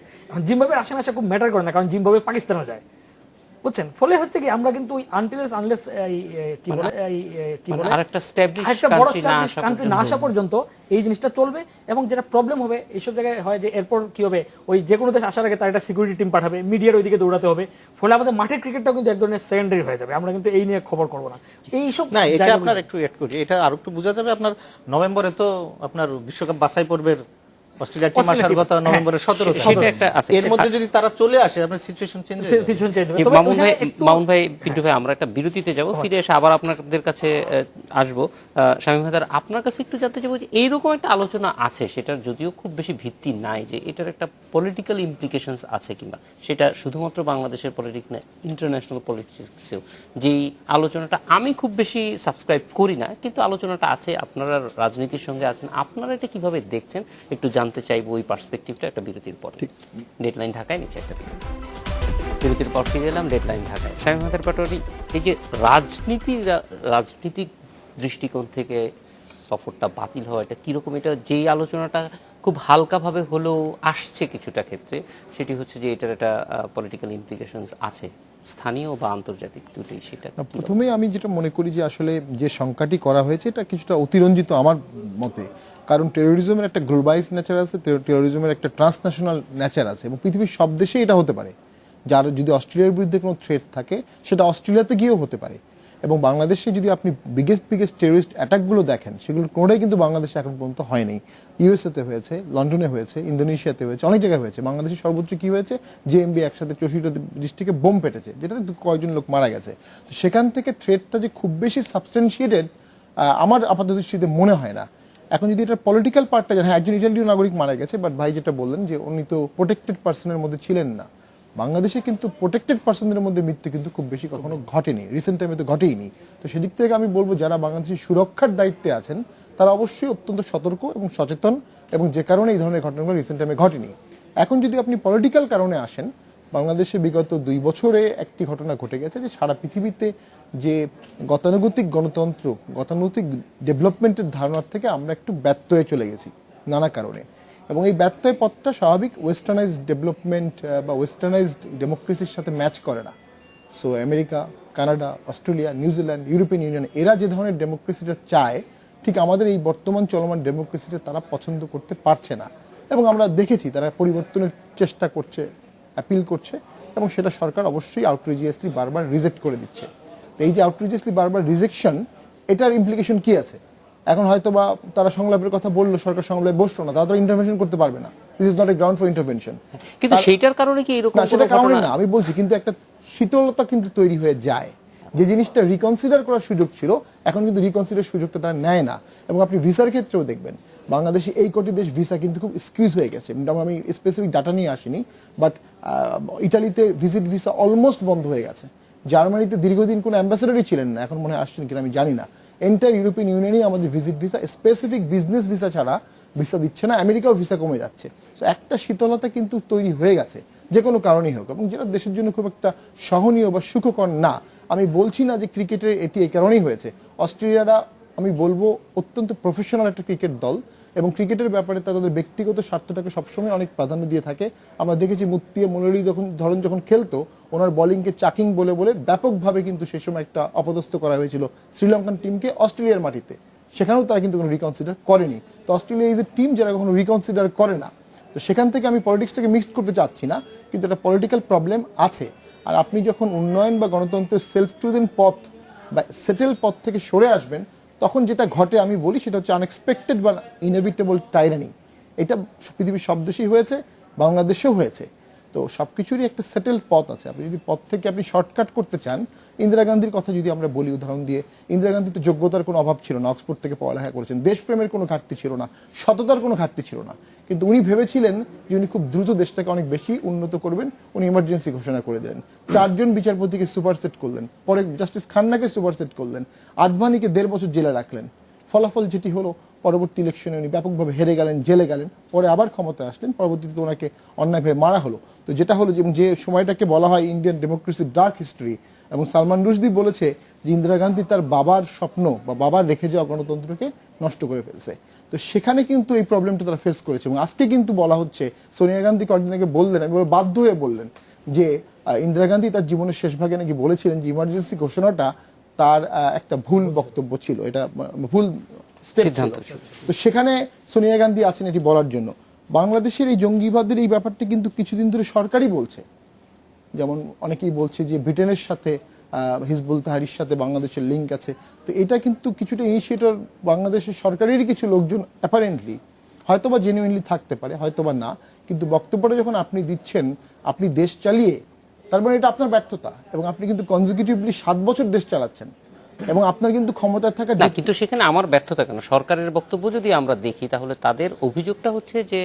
জিম্বাবুয়ের আসে না আসা খুব ম্যাটার করে না, কারণ জিম্বাবুয়ে পাকিস্তানও যায়, বুঝছেন? ফলে হচ্ছে কি আমরা কিন্তু ওই আনটিলেস আনলেস কি বলে আরেকটা বড় কান্ট্রি না আসা পর্যন্ত এই জিনিসটা চলবে। এবং যেটা প্রবলেম হবে এইসব জায়গায় হয় যে এরপর কি হবে, ওই যে কোনো দেশ আসার আগে তার একটা সিকিউরিটি টিম পাঠাবে, মিডিয়ার ওইদিকে দৌড়াতে হবে, ফলে আমাদের মাঠের ক্রিকেটটাও কিন্তু এক ধরনের সেকেন্ডারি হয়ে যাবে। আমরা কিন্তু এই নিয়ে খবর করবো না। এইসব না, এটা আপনার একটু এড করি, এটা আর একটু বোঝা যাবে। আপনার নভেম্বরে তো আপনার বিশ্বকাপ বাছাই পর্বের অস্ট্রেলিয়া টিম আসার কথা নভেম্বরের 17 সেটা একটা আছে। এর মধ্যে যদি তারা চলে আসে আপনার সিচুয়েশন চেঞ্জ হয়ে যাবে। সিচুয়েশন চেঞ্জ হবে। এই তবে মামুন ভাই পিন্টু ভাই আমরা একটা বিরতিতে যাব, ফিরে এসে আবার আপনাদের কাছে আসবো। শামীম হায়দার, আপনার কাছে একটু জানতে চাইবো যে এইরকম একটা আলোচনা আছে, সেটার যদিও খুব বেশি ভিত্তি নাই, যে এটার একটা পলিটিক্যাল ইমপ্লিকেশনস আছে কিংবা সেটা শুধুমাত্র বাংলাদেশের পলিটিক্স না, ইন্টারন্যাশনাল পলিটিক্সেও, যেই আলোচনাটা আমি খুব বেশি সাবস্ক্রাইব করি না, কিন্তু আলোচনাটা আছে, আপনারা রাজনীতির সঙ্গে আছেন, আপনারা এটা কিভাবে দেখছেন একটু জানতে চাইবো ওই পার্সপেক্টিভটা একটা বিরতির পর। ডেডলাইন ঢাকায়, নিচে একটা বিরতির পর ফিরে এলাম ডেডলাইন ঢাকায়। শামীম হায়দার পাটোয়ারি, এই যে রাজনীতিক দৃষ্টিকোণ থেকে সফরটা বাতিল হওয়া, এটা কীরকম? এটা যেই আলোচনাটা খুব হালকাভাবে হলেও আসছে কিছুটা ক্ষেত্রে, সেটি হচ্ছে যে এটার একটা পলিটিক্যাল ইমপ্লিকেশনস আছে, স্থানীয় বা আন্তর্জাতিক দুটোই। সেটা প্রথমেই আমি যেটা মনে করি যে আসলে যে সংখ্যাটি করা হয়েছে এটা কিছুটা অতিরঞ্জিত আমার মতে, কারণ টেরোরিজমের একটা গ্লোবালাইজ নেচার আছে, টেরোরিজমের একটা ট্রান্সন্যাশনাল নেচার আছে, এবং পৃথিবীর সব দেশেই এটা হতে পারে। যার যদি অস্ট্রেলিয়ার বিরুদ্ধে কোনো থ্রেট থাকে সেটা অস্ট্রেলিয়াতে গিয়েও হতে পারে, এবং বাংলাদেশে যদি আপনি বিগেস্ট টেরোরিস্ট অ্যাটাকগুলো দেখেন, সেগুলো কোনোটাই কিন্তু বাংলাদেশে এখন পর্যন্ত হয়নি। ইউএসএতে হয়েছে, লন্ডনে হয়েছে, ইন্দোনেশিয়াতে হয়েছে, অনেক জায়গায় হয়েছে। বাংলাদেশে সর্বোচ্চ কি হয়েছে, জেএমবি একসাথে 64টা ডিস্ট্রিক্টে বোম পেটেছে, যেটাতে কয়েকজন লোক মারা গেছে। তো সেখান থেকে থ্রেটটা যে খুব বেশি সাবস্টেন্সিয়েটেড আমার আপাতত দৃষ্টিতে মনে হয় না। এখন যদি এটা পলিটিক্যাল পার্টটা, হ্যাঁ একজন ইটালীয় নাগরিক মারা গেছে, বাট ভাই যেটা বললেন যে উনি তো প্রোটেক্টেড পার্সনের মধ্যে ছিলেন না। বাংলাদেশে কিন্তু প্রোটেক্টেড পার্সনদের মধ্যে মৃত্যু কিন্তু খুব বেশি কখনো ঘটেনি, রিসেন্ট টাইমে তো ঘটেইনি। তো সেদিক থেকে আমি বলবো যারা বাংলাদেশের সুরক্ষার দায়িত্বে আছেন তারা অবশ্যই অত্যন্ত সতর্ক এবং সচেতন, এবং যে কারণে এই ধরনের ঘটনাগুলো রিসেন্ট টাইমে ঘটেনি। এখন যদি আপনি পলিটিক্যাল কারণে আসেন, বাংলাদেশে বিগত 2 বছরে একটি ঘটনা ঘটে গেছে যে সারা পৃথিবীতে যে গতানুগতিক গণতন্ত্র, গতানুগতিক ডেভেলপমেন্টের ধারণার থেকে আমরা একটু ব্যর্থ হয়ে চলে গেছি নানা কারণে, এবং এই ব্যর্থয় পথটা স্বাভাবিক ওয়েস্টার্নাইজড ডেভেলপমেন্ট বা ওয়েস্টার্নাইজড ডেমোক্রেসির সাথে ম্যাচ করে না। So America, Canada, Australia, New Zealand, European union, এরা যে ধরনের ডেমোক্রেসিটা চায়, ঠিক আমাদের এই বর্তমান চলমান ডেমোক্রেসিটা তারা পছন্দ করতে পারছে না, এবং আমরা দেখেছি তারা পরিবর্তনের চেষ্টা করছে, অ্যাপিল করছে, এবং সেটা সরকার অবশ্যই আউটরিজিয়াসলি বারবার রিজেক্ট করে দিচ্ছে। তো এই যে আউটরিজিয়াসলি বারবার রিজেকশন, এটার ইমপ্লিকেশন কি আছে? এখন হয়তো বা তারা সংলাপের কথা বললো, সরকার সংলাপে বসলো না, তারা তো ইন্টারভেনশন করতে পারবে না। This is not a ground for intervention. কিন্তু সেইটার কারণে কি এরকম? না, সেটা কারণে না, আমি বলছি কিন্তু একটা শীতলতা কিন্তু তৈরি হয়ে যায়। যে জিনিসটা রিকনসিডার করার সুযোগ ছিল, এখন কিন্তু রিকনসিডার সুযোগটা তারা নেয় না। এবং আপনি ভিসার ক্ষেত্রেও দেখবেন বাংলাদেশে এই কোটি দেশ ভিসা কিন্তু খুব এক্সকিউজ হয়ে গেছে। আমি স্পেসিফিক ডাটা নিয়ে আসিনি, বাট ইটালিতে ভিজিট ভিসা অলমোস্ট বন্ধ হয়ে গেছে। জার্মানিতে দীর্ঘদিন কোনো অ্যাম্বাসেডারই ছিলেন না, এখন মনে হয় আসছেন কিনা আমি জানি না। এন্টায়ার ইউরোপিয়ান ইউনিয়নই আমাদের visit visa, specific business visa ছাড়া ভিসা দিচ্ছে না। আমেরিকাও ভিসা কমে যাচ্ছে। সো একটা শীতলতা কিন্তু তৈরি হয়ে গেছে, যে কোনো কারণেই হোক, এবং যেটা দেশের জন্য খুব একটা সহনীয় বা সুখকর না। আমি বলছি না যে ক্রিকেটের এটি এই কারণেই হয়েছে। অস্ট্রেলিয়ারা আমি বলবো অত্যন্ত প্রফেশনাল একটা ক্রিকেট দল, এবং ক্রিকেটের ব্যাপারে তাদের ব্যক্তিগত স্বার্থটাকে সবসময় অনেক প্রাধান্য দিয়ে থাকে। আমরা দেখেছি মুত্তিয়া মুরলী যখন খেলতো, ওনার বোলিংকে চাকিং বলে বলে ব্যাপকভাবে কিন্তু সেই সময় একটা অপদস্থ করা হয়েছিল শ্রীলঙ্কান টিমকে অস্ট্রেলিয়ার মাটিতে। সেখানেও তারা কিন্তু কোনো রিকনসিডার করেনি। তো অস্ট্রেলিয়া ইজ এ টিম যারা কখনো রিকনসিডার করে না। তো সেখান থেকে আমি পলিটিক্সটাকে মিক্সড করতে চাচ্ছি না, কিন্তু একটা পলিটিক্যাল প্রবলেম আছে। আর আপনি যখন উন্নয়ন বা গণতন্ত্রের সেলফ ট্রুথেন পথ বা সেটেল পথ থেকে সরে আসবেন, তখন যেটা ঘটে আমি বলি সেটা হচ্ছে আনএক্সপেক্টেড বা ইনএভিটেবল টাইরানি। এটা পৃথিবীর সব দেশেই হয়েছে, বাংলাদেশেও হয়েছে। তো সব কিছুরই একটা সেটেল পথ আছে। আপনি যদি পথ থেকে আপনি শর্টকাট করতে চান, ইন্দিরা গান্ধীর কথা যদি আমরা বলি উদাহরণ দিয়ে, ইন্দিরা গান্ধীর তো যোগ্যতার কোনো অভাব ছিল না, অক্সফোর্ড থেকে পড়ালেখা করেছেন, দেশপ্রেমের কোনো ঘাটতি ছিল না, সততার কোনো ঘাটতি ছিল না, কিন্তু উনি ভেবেছিলেন যে উনি খুব দ্রুত দেশটাকে অনেক বেশি উন্নত করবেন। উনি ইমার্জেন্সি ঘোষণা করে দিলেন, 4 জন বিচারপতিকে সুপারসেট করলেন, পরে জাস্টিস খান্নাকে সুপারসেট করলেন, আদভানিকে 1.5 বছর জেলে রাখলেন। ফলাফল যেটি হলো, পরবর্তী ইলেকশনে উনি ব্যাপকভাবে হেরে গেলেন, জেলে গেলেন, পরে আবার ক্ষমতায় আসলেন, পরবর্তীতে ওনাকে অন্যায়ভাবে মারা হলো। তো যেটা হলো যে সময়টাকে বলা হয় ইন্ডিয়ান ডেমোক্রেসির ডার্ক হিস্ট্রি, এবং সালমান রুশদি বলেছে যে ইন্দিরা গান্ধী তার বাবার স্বপ্ন বা বাবার রেখে যাওয়া গণতন্ত্রকে নষ্ট করে ফেলছে। তো সেখানে কিন্তু এই প্রবলেমটা তারা ফেস করেছে, এবং আজকে কিন্তু বলা হচ্ছে, সোনিয়া গান্ধী কয়েকদিন আগে বললেন, আমি বাধ্য হয়ে বললেন যে ইন্দিরা গান্ধী তার জীবনের শেষ ভাগে নাকি বলেছিলেন যে ইমার্জেন্সি ঘোষণাটা তার একটা ভুল বক্তব্য ছিল, এটা ভুল স্টেপ ছিল। তো সেখানে সোনিয়া গান্ধী আছেন এটি বলার জন্য। বাংলাদেশের এই জঙ্গিবাদের এই ব্যাপারটি কিন্তু কিছুদিন ধরে সরকারই বলছে। যেমন অনেকেই বলছে যে ব্রিটেনের সাথে হিজবুল তাহরির সাথে বাংলাদেশের লিঙ্ক আছে। তো এটা কিন্তু কিছুটা ইনিশিয়েটর বাংলাদেশের সরকারেরই কিছু লোকজন অ্যাপারেন্টলি। হয়তোবা জেনুইনলি থাকতে পারে, হয়তোবা না, কিন্তু বক্তব্যটা যখন আপনি দিচ্ছেন আপনি দেশ চালিয়ে, তার মানে এটা আপনার ব্যর্থতা, এবং আপনি কিন্তু কনজিকিউটিভলি 7 বছর দেশ চালাচ্ছেন এবং আপনার কিন্তু ক্ষমতায় থাকা না, কিন্তু সেখানে আমার ব্যর্থতা কেন? সরকারের বক্তব্য যদি আমরা দেখি তাহলে তাদের অভিযোগটা হচ্ছে যে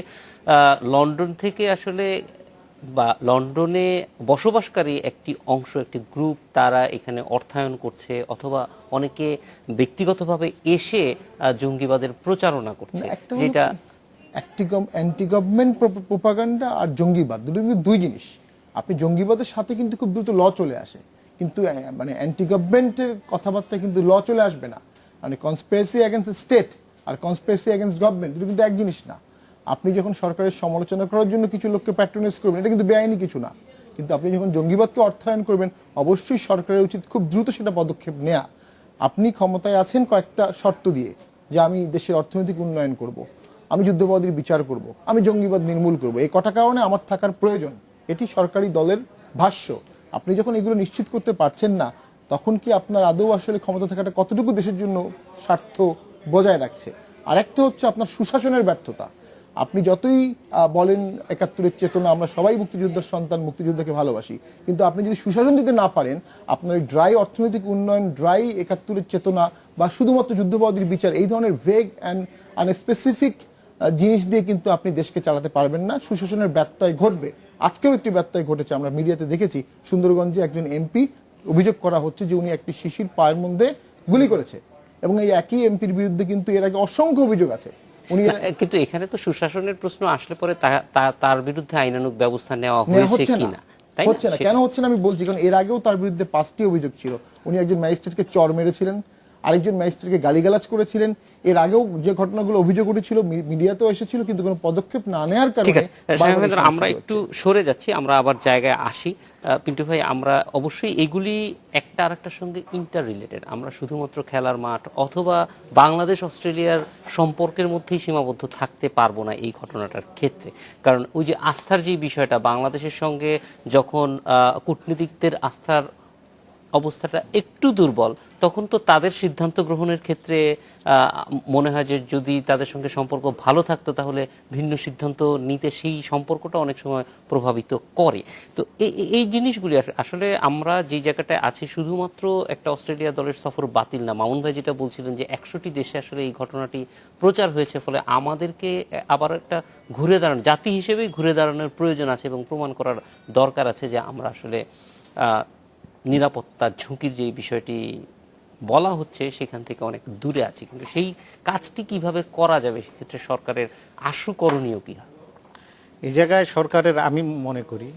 লন্ডন থেকে আসলে বা লন্ডনে বসবাসকারী একটি অংশ, একটি গ্রুপ, তারা এখানে অর্থায়ন করছে অথবা অনেকে ব্যক্তিগতভাবে এসে জঙ্গিবাদের প্রচারণা করছে, একটা হলো যেটা অ্যান্টি গভর্নমেন্ট প্রোপাগান্ডা আর জঙ্গিবাদ দুটো কিন্তু দুই জিনিস। আপনি জঙ্গিবাদের সাথে কিন্তু খুব দ্রুত ল চলে আসে, কিন্তু মানে অ্যান্টি গভর্নমেন্টের কথাবার্তা কিন্তু ল চলে আসবে না। মানে কনস্পিরেসি অ্যাগেন্স্ট স্টেট আর কনস্পিরেসি অ্যাগেন্স্ট গভর্নমেন্ট দুটো কিন্তু এক জিনিস না। আপনি যখন সরকারের সমালোচনা করার জন্য কিছু লোককে প্যাট্রোনাইজ করবেন, এটা কিন্তু বেআইনি কিছু না, কিন্তু আপনি যখন জঙ্গিবাদকে অর্থায়ন করবেন অবশ্যই সরকারের উচিত খুব দ্রুত সেটা পদক্ষেপ নেওয়া। আপনি ক্ষমতায় আছেন কয়েকটা শর্ত দিয়ে, যে আমি দেশের অর্থনৈতিক উন্নয়ন করব, আমি যুদ্ধবাদীর বিচার করব, আমি জঙ্গিবাদ নির্মূল করব, এই কটা কারণে আমার থাকার প্রয়োজন, এটি সরকারি দলের ভাষ্য। আপনি যখন এগুলো নিশ্চিত করতে পারছেন না, তখন কি আপনার আদৌ আসলে ক্ষমতা থাকাটা কতটুকু দেশের জন্য স্বার্থ বজায় রাখছে? আরেকটা হচ্ছে আপনার সুশাসনের ব্যর্থতা। আপনি যতই বলেন ৭১-এর চেতনা, আমরা সবাই মুক্তিযোদ্ধার সন্তান, মুক্তিযোদ্ধাকে ভালোবাসি, কিন্তু আপনি যদি সুশাসন দিতে না পারেন, আপনার ড্রাই অর্থনৈতিক উন্নয়ন, ড্রাই ৭১-এর চেতনা বা শুধুমাত্র যুদ্ধবাদীর বিচার, এই ধরনের ভেগ অ্যান্ড আনস্পেসিফিক জিনিস দিয়ে কিন্তু আপনি দেশকে চালাতে পারবেন না। সুশাসনের ব্যত্যয় ঘটবে। আজকেও একটি ব্যত্যয় ঘটেছে, আমরা মিডিয়াতে দেখেছি। সুন্দরগঞ্জে একজন এমপি, অভিযোগ করা হচ্ছে যে উনি একটি শিশির পায়ের মধ্যে গুলি করেছে, এবং এই একই এমপির বিরুদ্ধে কিন্তু এর আগে অসংখ্য অভিযোগ আছে। উনি কিন্তু এখানে তো সুশাসনের প্রশ্ন আসলে পরে তার বিরুদ্ধে আইনানুগ ব্যবস্থা নেওয়া হয়েছে হচ্ছে কিনা, না, হচ্ছে না। কেন হচ্ছে না আমি বলছি, কারণ এর আগেও তার বিরুদ্ধে 5টি অভিযোগ ছিল। উনি একজন ম্যাজিস্ট্রেটকে চর মেরেছিলেন, আরেকজন ম্যাজিস্ট্রেটকে গালিগালাজ করেছিলেন। এর আগেও যে ঘটনাগুলো অভিযোগ উঠেছিল মিডিয়াতেও এসেছিল, কিন্তু কোনো পদক্ষেপ না নেওয়ার ঠিক কারণে আছে। শাহীন, আমরা একটু সরে যাচ্ছি, আমরা আবার জায়গায় আসি। পিন্টু ভাই, আমরা অবশ্যই এগুলি একটা আরেকটার সঙ্গে ইন্টার রিলেটেড। আমরা শুধুমাত্র খেলার মাঠ অথবা বাংলাদেশ অস্ট্রেলিয়ার সম্পর্কের মধ্যেই সীমাবদ্ধ থাকতে পারবো না এই ঘটনাটার ক্ষেত্রে। কারণ ওই যে আস্থার যে বিষয়টা, বাংলাদেশের সঙ্গে যখন কূটনীতিকদের আস্থার অবস্থাটা একটু দুর্বল, তখন তো তাদের সিদ্ধান্ত গ্রহণের ক্ষেত্রে মনে হয় যে যদি তাদের সঙ্গে সম্পর্ক ভালো থাকতো তাহলে ভিন্ন সিদ্ধান্ত নিতে সেই সম্পর্কটা অনেক সময় প্রভাবিত করে। তো এই জিনিসগুলি আসলে আমরা যে জায়গাটায় আছি, শুধুমাত্র একটা অস্ট্রেলিয়া দলের সফর বাতিল না। মামুন ভাই যেটা বলছিলেন যে 100টি দেশে আসলে এই ঘটনাটি প্রচার হয়েছে, ফলে আমাদেরকে আবার একটা ঘুরে দাঁড়ানো, জাতি হিসেবেই ঘুরে দাঁড়ানোর প্রয়োজন আছে এবং প্রমাণ করার দরকার আছে যে আমরা আসলে নিরাপত্তার ঝুঁকির যে বিষয়টি বলা হচ্ছে সেখান থেকে অনেক দূরে আছি। কিন্তু সেই কাজটি কিভাবে করা যাবে, সেক্ষেত্রে সরকারের আশু করণীয় কি হয়? এই জায়গায় সরকারের, আমি মনে করি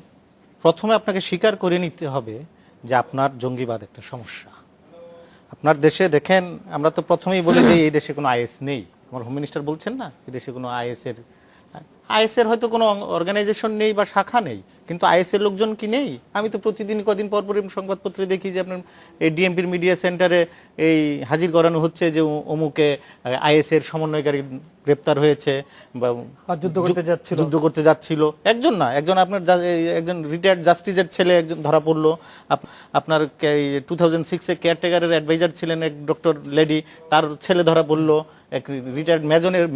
প্রথমে আপনাকে স্বীকার করে নিতে হবে যে আপনার জঙ্গিবাদ একটা সমস্যা। আপনার দেশে দেখেন, আমরা তো প্রথমেই বলি যে এই দেশে কোনো আইএস নেই। আমার হোম মিনিস্টার বলছেন না, এই দেশে কোনো আইএসের হয়তো কোনো অর্গানাইজেশন নেই বা শাখা নেই, কিন্তু আইএসের লোকজন কি নেই? আমি তো প্রতিদিন কদিন পর পর সংবাদপত্রে দেখি যে আপনার এই ডিএমপির মিডিয়া সেন্টারে এই হাজির করানো হচ্ছে যে অমুকে আইএসের সমন্বয়কারী গ্রেপ্তার হয়েছে বা যুদ্ধ করতে যাচ্ছিল। একজন না, একজন রিটায়ার্ড জাস্টিসের ছেলে একজন ধরা পড়লো। আপনার 2006-এ কেয়ারটেকারের অ্যাডভাইজার ছিলেন এক ডক্টর লেডি, তার ছেলে ধরা পড়লো। এক রিটায়ার্ড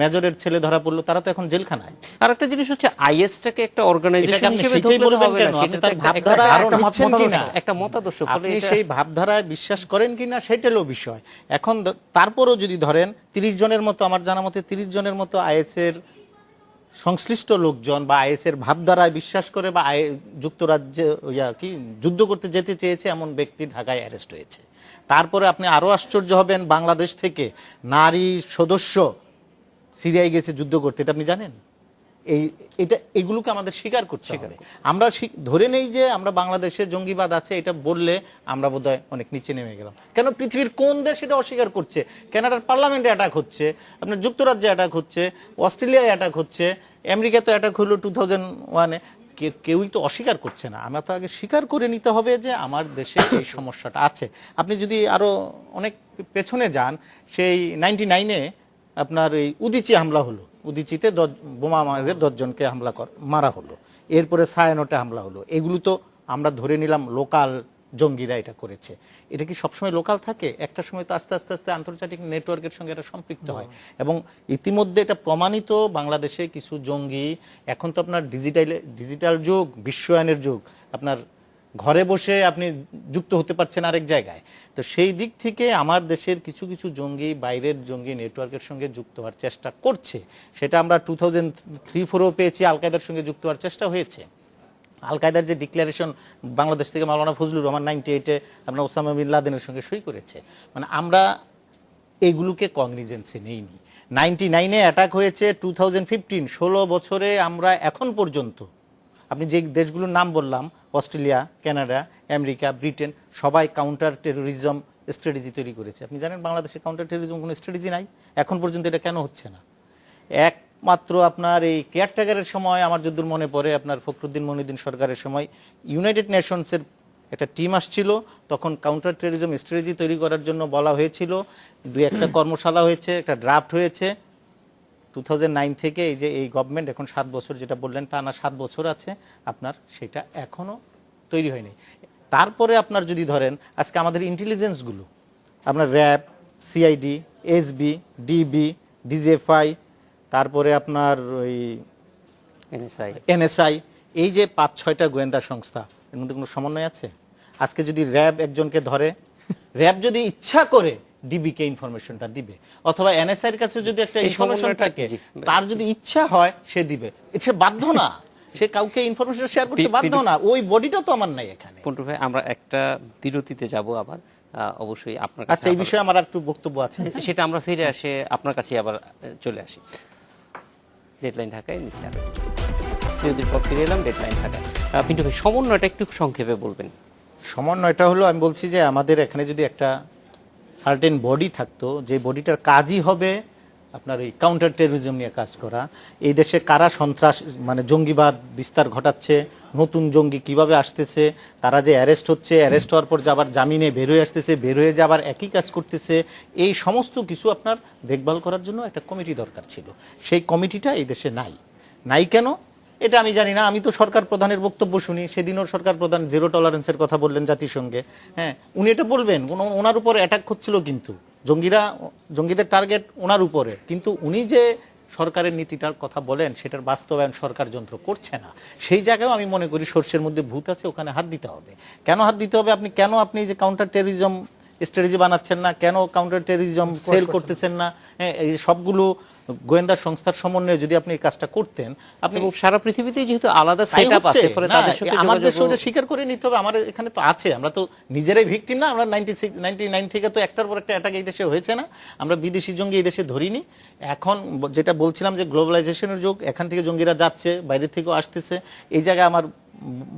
মেজরের ছেলে ধরা পড়লো। তারা তো এখন জেলখানায়। আর একটা জিনিস হচ্ছে, আইএসটাকে একটা অর্গানাইজেশন হিসেবে ধরলে হবে না, সেটা তার ভাবধারা, একটা মতাদর্শ। ফলে আপনি সেই ভাবধারায় বিশ্বাস করেন কিনা সেটা হলো বিষয়। এখন তারপরও যদি ধরেন 30 জনের মতো, আমার জানা মতে 30 জনের মতো আইএসের সংশ্লিষ্ট লোকজন বা আইএসের ভাবধারায় বিশ্বাস করে বা যুক্তরাজ্যে যুদ্ধ করতে যেতে চেয়েছে এমন ব্যক্তি ঢাকায় অ্যারেস্ট হয়েছে। তারপরে আপনি আরো আশ্চর্য হবেন, বাংলাদেশ থেকে নারী সদস্য সিরিয়ায় গেছে যুদ্ধ করতে। এটা আপনি জানেন? এগুলোকে আমাদের স্বীকার করতে হবে। আমরা ধরে নেই যে আমরা বাংলাদেশে জঙ্গিবাদ আছে, এটা বললে আমরা বোধহয় অনেক নিচে নেমে গেলাম। কেন পৃথিবীর কোন দেশ এটা অস্বীকার করছে? কানাডার পার্লামেন্টে অ্যাটাক হচ্ছে, আপনার যুক্তরাজ্যে অ্যাটাক হচ্ছে, অস্ট্রেলিয়ায় অ্যাটাক হচ্ছে, আমেরিকাতে অ্যাটাক হলো 2001-এ। কেউই তো অস্বীকার করছে না। আমরা তো আগে স্বীকার করে নিতে হবে যে আমার দেশে এই সমস্যাটা আছে। আপনি যদি আরো অনেক পেছনে যান, সেই 99-এ আপনার এই উদিচি হামলা হলো। উদিচিতে বোমা মারে 10 জনকে মারা হলো। এরপরে সায়ানোটে হামলা হলো। এগুলো তো আমরা ধরে নিলাম লোকাল জঙ্গিরা এটা করেছে। এটা কি সবসময় লোকাল থাকে? একটা সময় তো আস্তে আস্তে আস্তে আন্তর্জাতিক নেটওয়ার্কের সঙ্গে এটা সম্পৃক্ত হয়, এবং ইতিমধ্যে এটা প্রমাণিত বাংলাদেশে কিছু জঙ্গি, এখন তো আপনার ডিজিটাল যুগ, বিশ্বায়নের যুগ, আপনার ঘরে বসে আপনি যুক্ত হতে পারছেন আরেক জায়গায়। তো সেই দিক থেকে আমার দেশের কিছু কিছু জঙ্গি বাইরের জঙ্গি নেটওয়ার্কের সঙ্গে যুক্ত হওয়ার চেষ্টা করছে। সেটা আমরা 2003-04-ও পেয়েছি, আল কায়দার সঙ্গে যুক্ত হওয়ার চেষ্টা হয়েছে। আল কায়দার যে ডিক্লারেশন বাংলাদেশ থেকে মাওলানা ফজলুর রহমান 98-এ আপনার ওসামা বিন লাদেনের সঙ্গে সই করেছে, মানে আমরা এগুলোকে কগনিজেন্সে নেইনি। 99-এ অ্যাটাক হয়েছে, 2015 16 বছরে আমরা এখন পর্যন্ত, আপনি যে দেশগুলোর নাম বললাম, অস্ট্রেলিয়া, কানাডা, আমেরিকা, ব্রিটেন, সবাই কাউন্টার টেরোরিজম স্ট্র্যাটেজি তৈরি করেছে। আপনি জানেন বাংলাদেশে কাউন্টার টেরোরিজম কোনো স্ট্র্যাটেজি নাই এখন পর্যন্ত। এটা কেন হচ্ছে না? একমাত্র আপনার এই কেয়ারটেকারের সময় আমার যদ্দূর মনে পড়ে, আপনার ফখরুদ্দিন মনিউদ্দিন সরকারের সময় ইউনাইটেড নেশনসের একটা টিম আসছিল, তখন কাউন্টার টেরোরিজম স্ট্র্যাটেজি তৈরি করার জন্য বলা হয়েছিল। 2-1টা কর্মশালা হয়েছে, একটা ড্রাফট হয়েছে। 2009 থেকে এই যে এই গভর্নমেন্ট এখন 7 বছর, যেটা বললেন টানা 7 বছর আছে, আপনার সেটা এখনো তৈরি হয়নি। তারপরে আপনার যদি ধরেন আজকে আমাদের ইন্টেলিজেন্সগুলো, আপনার RAB, CID, SB, DB, DGFI, তারপরে আপনার ওই এনএসআই, এই যে 5-6টা গোয়েন্দা সংস্থা, এর মধ্যে কোনো সমন্বয় আছে? আজকে যদি র্যাব একজনকে ধরে, র্যাব যদি ইচ্ছা করে ডিবিকে ইনফরমেশনটা দিবে, অথবা এনএসআই এর কাছে যদি একটা ইনফরমেশন থাকে, তার যদি ইচ্ছা হয় সে দিবে, সে বাধ্য না, সে কাউকে ইনফরমেশন শেয়ার করতে বাধ্য না। ওই বডিটা তো আমার নাই এখানে। পন্টু ভাই, আমরা একটা বিরতিতে যাব আবার, অবশ্যই আপনার কাছে। আচ্ছা, এই বিষয়ে আমার একটু বক্তব্য আছে, সেটা আমরা ফিরে আসে আপনার কাছে আবার চলে আসি। ডেডলাইন ঢাকায় নিচে আরো বিরতির পর ফিরে এলাম। ডেডলাইন ঢাকায় পিন্টু ভাই, সমন্বয়টা একটু সংক্ষেপে বলবেন। সমন্বয়টা হলো, আমি বলছি যে আমাদের এখানে যদি একটা সার্টেন বডি থাকতো, যে বডিটার কাজই হবে আপনার এই কাউন্টার টেরোরিজম নিয়ে কাজ করা, এই দেশে কারা সন্ত্রাস মানে জঙ্গিবাদ বিস্তার ঘটাচ্ছে, নতুন জঙ্গি কিভাবে আসতেছে, তারা যে অ্যারেস্ট হচ্ছে, অ্যারেস্ট হওয়ার পর যে আবার জামিনে বের হয়ে আসতেছে, বের হয়ে যে আবার একই কাজ করতেছে, এই সমস্ত কিছু আপনার দেখভাল করার জন্য একটা কমিটি দরকার ছিল। সেই কমিটিটা এই দেশে নাই কেন এটা আমি জানি না। আমি তো সরকার প্রধানের বক্তব্য শুনি, সেদিনও সরকার প্রধান জিরো টলারেন্সের কথা বললেন জাতিসংঘে। হ্যাঁ, উনি এটা বলবেন, ওনার উপরে অ্যাটাক হচ্ছিল, কিন্তু জঙ্গিদের টার্গেট ওনার উপরে, কিন্তু উনি যে সরকারের নীতিটার কথা বলেন সেটার বাস্তবায়ন সরকার যন্ত্র করছে না। সেই জায়গায় আমি মনে করি সর্ষের মধ্যে ভূত আছে, ওখানে হাত দিতে হবে। কেন হাত দিতে হবে? আপনি যে কাউন্টার টেরোরিজম স্ট্র্যাটেজি বানাচ্ছেন না, কেন কাউন্টার টেরোরিজম সেল করতেছেন না, এই সবগুলো গোয়েন্দা সংস্থার সমন্বয়ে যদি আপনি এই কাজটা করতেন, আপনি সারা পৃথিবীতে যেহেতু আলাদা সেটআপ আছে, ফলে তাদের সাথে আমাদের সাথে স্বীকার করে নিতে হবে। আমাদের এখানে তো আছে, আমরা তো নিজেরাই ভিকটিম না। আমরা 99 থেকে তো একটার পর একটা অ্যাটাক এই দেশে হয়েছে না, আমরা বিদেশি জঙ্গি এই দেশে ধরিনি। এখন যেটা বলছিলাম যে গ্লোবালাইজেশনের যুগ, এখান থেকে জঙ্গিরা যাচ্ছে, বাইরে থেকেও আসতেছে। এই জায়গায় আমার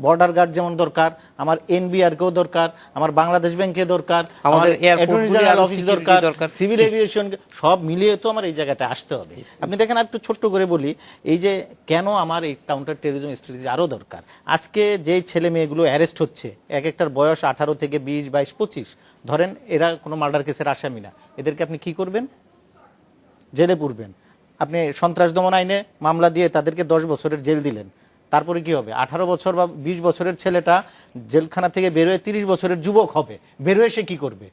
বর্ডার গার্ড যেমন দরকার, আমার এনবিআর কেও দরকার, আমার বাংলাদেশ ব্যাংকে দরকার, আমাদের অ্যাটর্নি জেনারেল অফিস দরকার, সিভিল এভিয়েশন, সব মিলিয়ে তো আমার এই জায়গাটা আসতে হবে। আপনি দেখেন, আর একটু ছোট্ট করে বলি, এই যে কেন আমার এই কাউন্টার টেরোরিজম স্ট্র্যাটেজি আরো দরকার। আজকে যে ছেলে মেয়েগুলো অ্যারেস্ট হচ্ছে, এক একটার বয়স 18 থেকে 20, 22, 25, ধরেন এরা কোনো মার্ডার কেসের আসামি না, এদেরকে আপনি কি করবেন? জেলে পুরবেন। আপনি সন্ত্রাস দমন আইনে মামলা দিয়ে তাদেরকে 10 বছরের জেল দিলেন, তারপরে কি হবে? 18 বছর বা 20 বছরের ছেলেটা জেলখানা থেকে বের হয়ে 30 বছরের যুবক হবে, বের হয়ে সে কি করবে?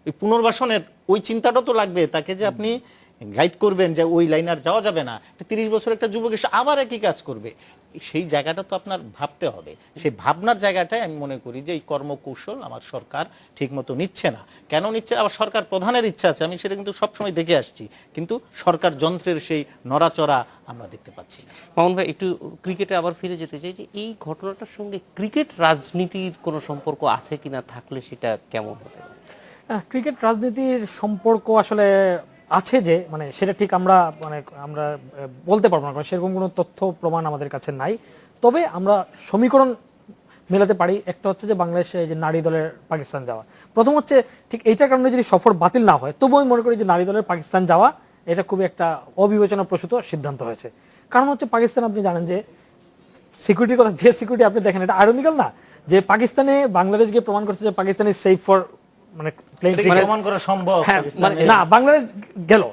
এই পুনর্বাসনের ওই চিন্তাটা তো লাগবে তাকে, যে আপনি গাইড করবেন যে ওই লাইন আর যাওয়া যাবে না। 30 বছর একটা যুবক এসে আবার একই কাজ করবে, সেই জায়গাটা তো আপনার ভাবতে হবে। সেই ভাবনার জায়গাটায় আমি মনে করি যে এই কর্মকৌশল আমার সরকার ঠিক মতো নিচ্ছে না। কেন নিচ্ছে? আবার সরকার প্রধানের ইচ্ছা আছে, আমি সেটা কিন্তু সবসময় দেখে আসছি, কিন্তু সরকার যন্ত্রের সেই নড়াচড়া আমরা দেখতে পাচ্ছি না। মামুন ভাই, একটু ক্রিকেটে আবার ফিরে যেতে চাই, যে এই ঘটনাটার সঙ্গে ক্রিকেট রাজনীতির কোনো সম্পর্ক আছে কিনা, থাকলে সেটা কেমন হতে পারে? ক্রিকেট রাজনীতির সম্পর্ক আসলে আছে, যে মানে সেটা ঠিক আমরা বলতে পারবো না, কারণ সেরকম কোনো তথ্য প্রমাণ আমাদের কাছে নাই। তবে আমরা সমীকরণ মেলাতে পারি। একটা হচ্ছে যে বাংলাদেশে যে নারী দলের পাকিস্তান যাওয়া, প্রথম হচ্ছে ঠিক এইটার কারণে যদি সফর বাতিল না হয়, তবুও আমি মনে করি যে নারী দলের পাকিস্তান যাওয়া এটা খুবই একটা অবিবেচনাপ্রসূত সিদ্ধান্ত হয়েছে। কারণ হচ্ছে পাকিস্তান, আপনি জানেন যে সিকিউরিটির কথা, যে সিকিউরিটি আপনি দেখেন, এটা আইরনিক্যাল না যে পাকিস্তানে বাংলাদেশ গিয়ে প্রমাণ করছে যে পাকিস্তান ইজ সেফ ফর মানে প্লেন প্রমাণ করা সম্ভব না, বাংলাদেশ গেল,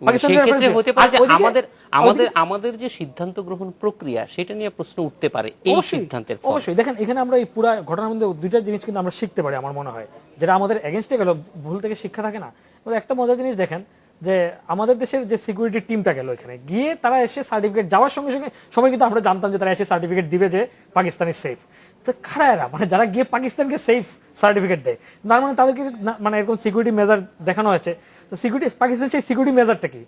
পাকিস্তান সেই ক্ষেত্রে reference হতে পারে আর যে ওইদিকে- আমাদের আমাদের ওইদিকে- আমাদের যে সিদ্ধান্ত গ্রহণ প্রক্রিয়া সেটা নিয়ে প্রশ্ন উঠতে পারে এই অবশ্যই, সিদ্ধান্তের ফলে। অবশ্যই দেখেন এখানে আমরা এই পুরো ঘটনার মধ্যে দুইটা জিনিস কিন্তু আমরা শিখতে পারি আমার মনে হয়, যেটা আমাদের এগেনস্টে গেল, ভুল থেকে শিক্ষা থাকে না। একটা মজার জিনিস দেখেন যে আমাদের দেশের যে সিকিউরিটি টিমটা গেল এখানে গিয়ে তারা এসে সার্টিফিকেট যাওয়ার সঙ্গে সঙ্গে সময় কিন্তু আমরা জানতাম যে তারা এসে সার্টিফিকেট দিবে যে পাকিস্তান ইজ সেফ। তো খারা এরা মানে যারা গিয়ে পাকিস্তানকে সেফ সার্টিফিকেট দেয়, তার মানে তাদেরকে মানে এরকম সিকিউরিটি মেজার দেখানো হয়েছে। তো সিকিউরিটি পাকিস্তান সেই সিকিউরিটি মেজারটা কি,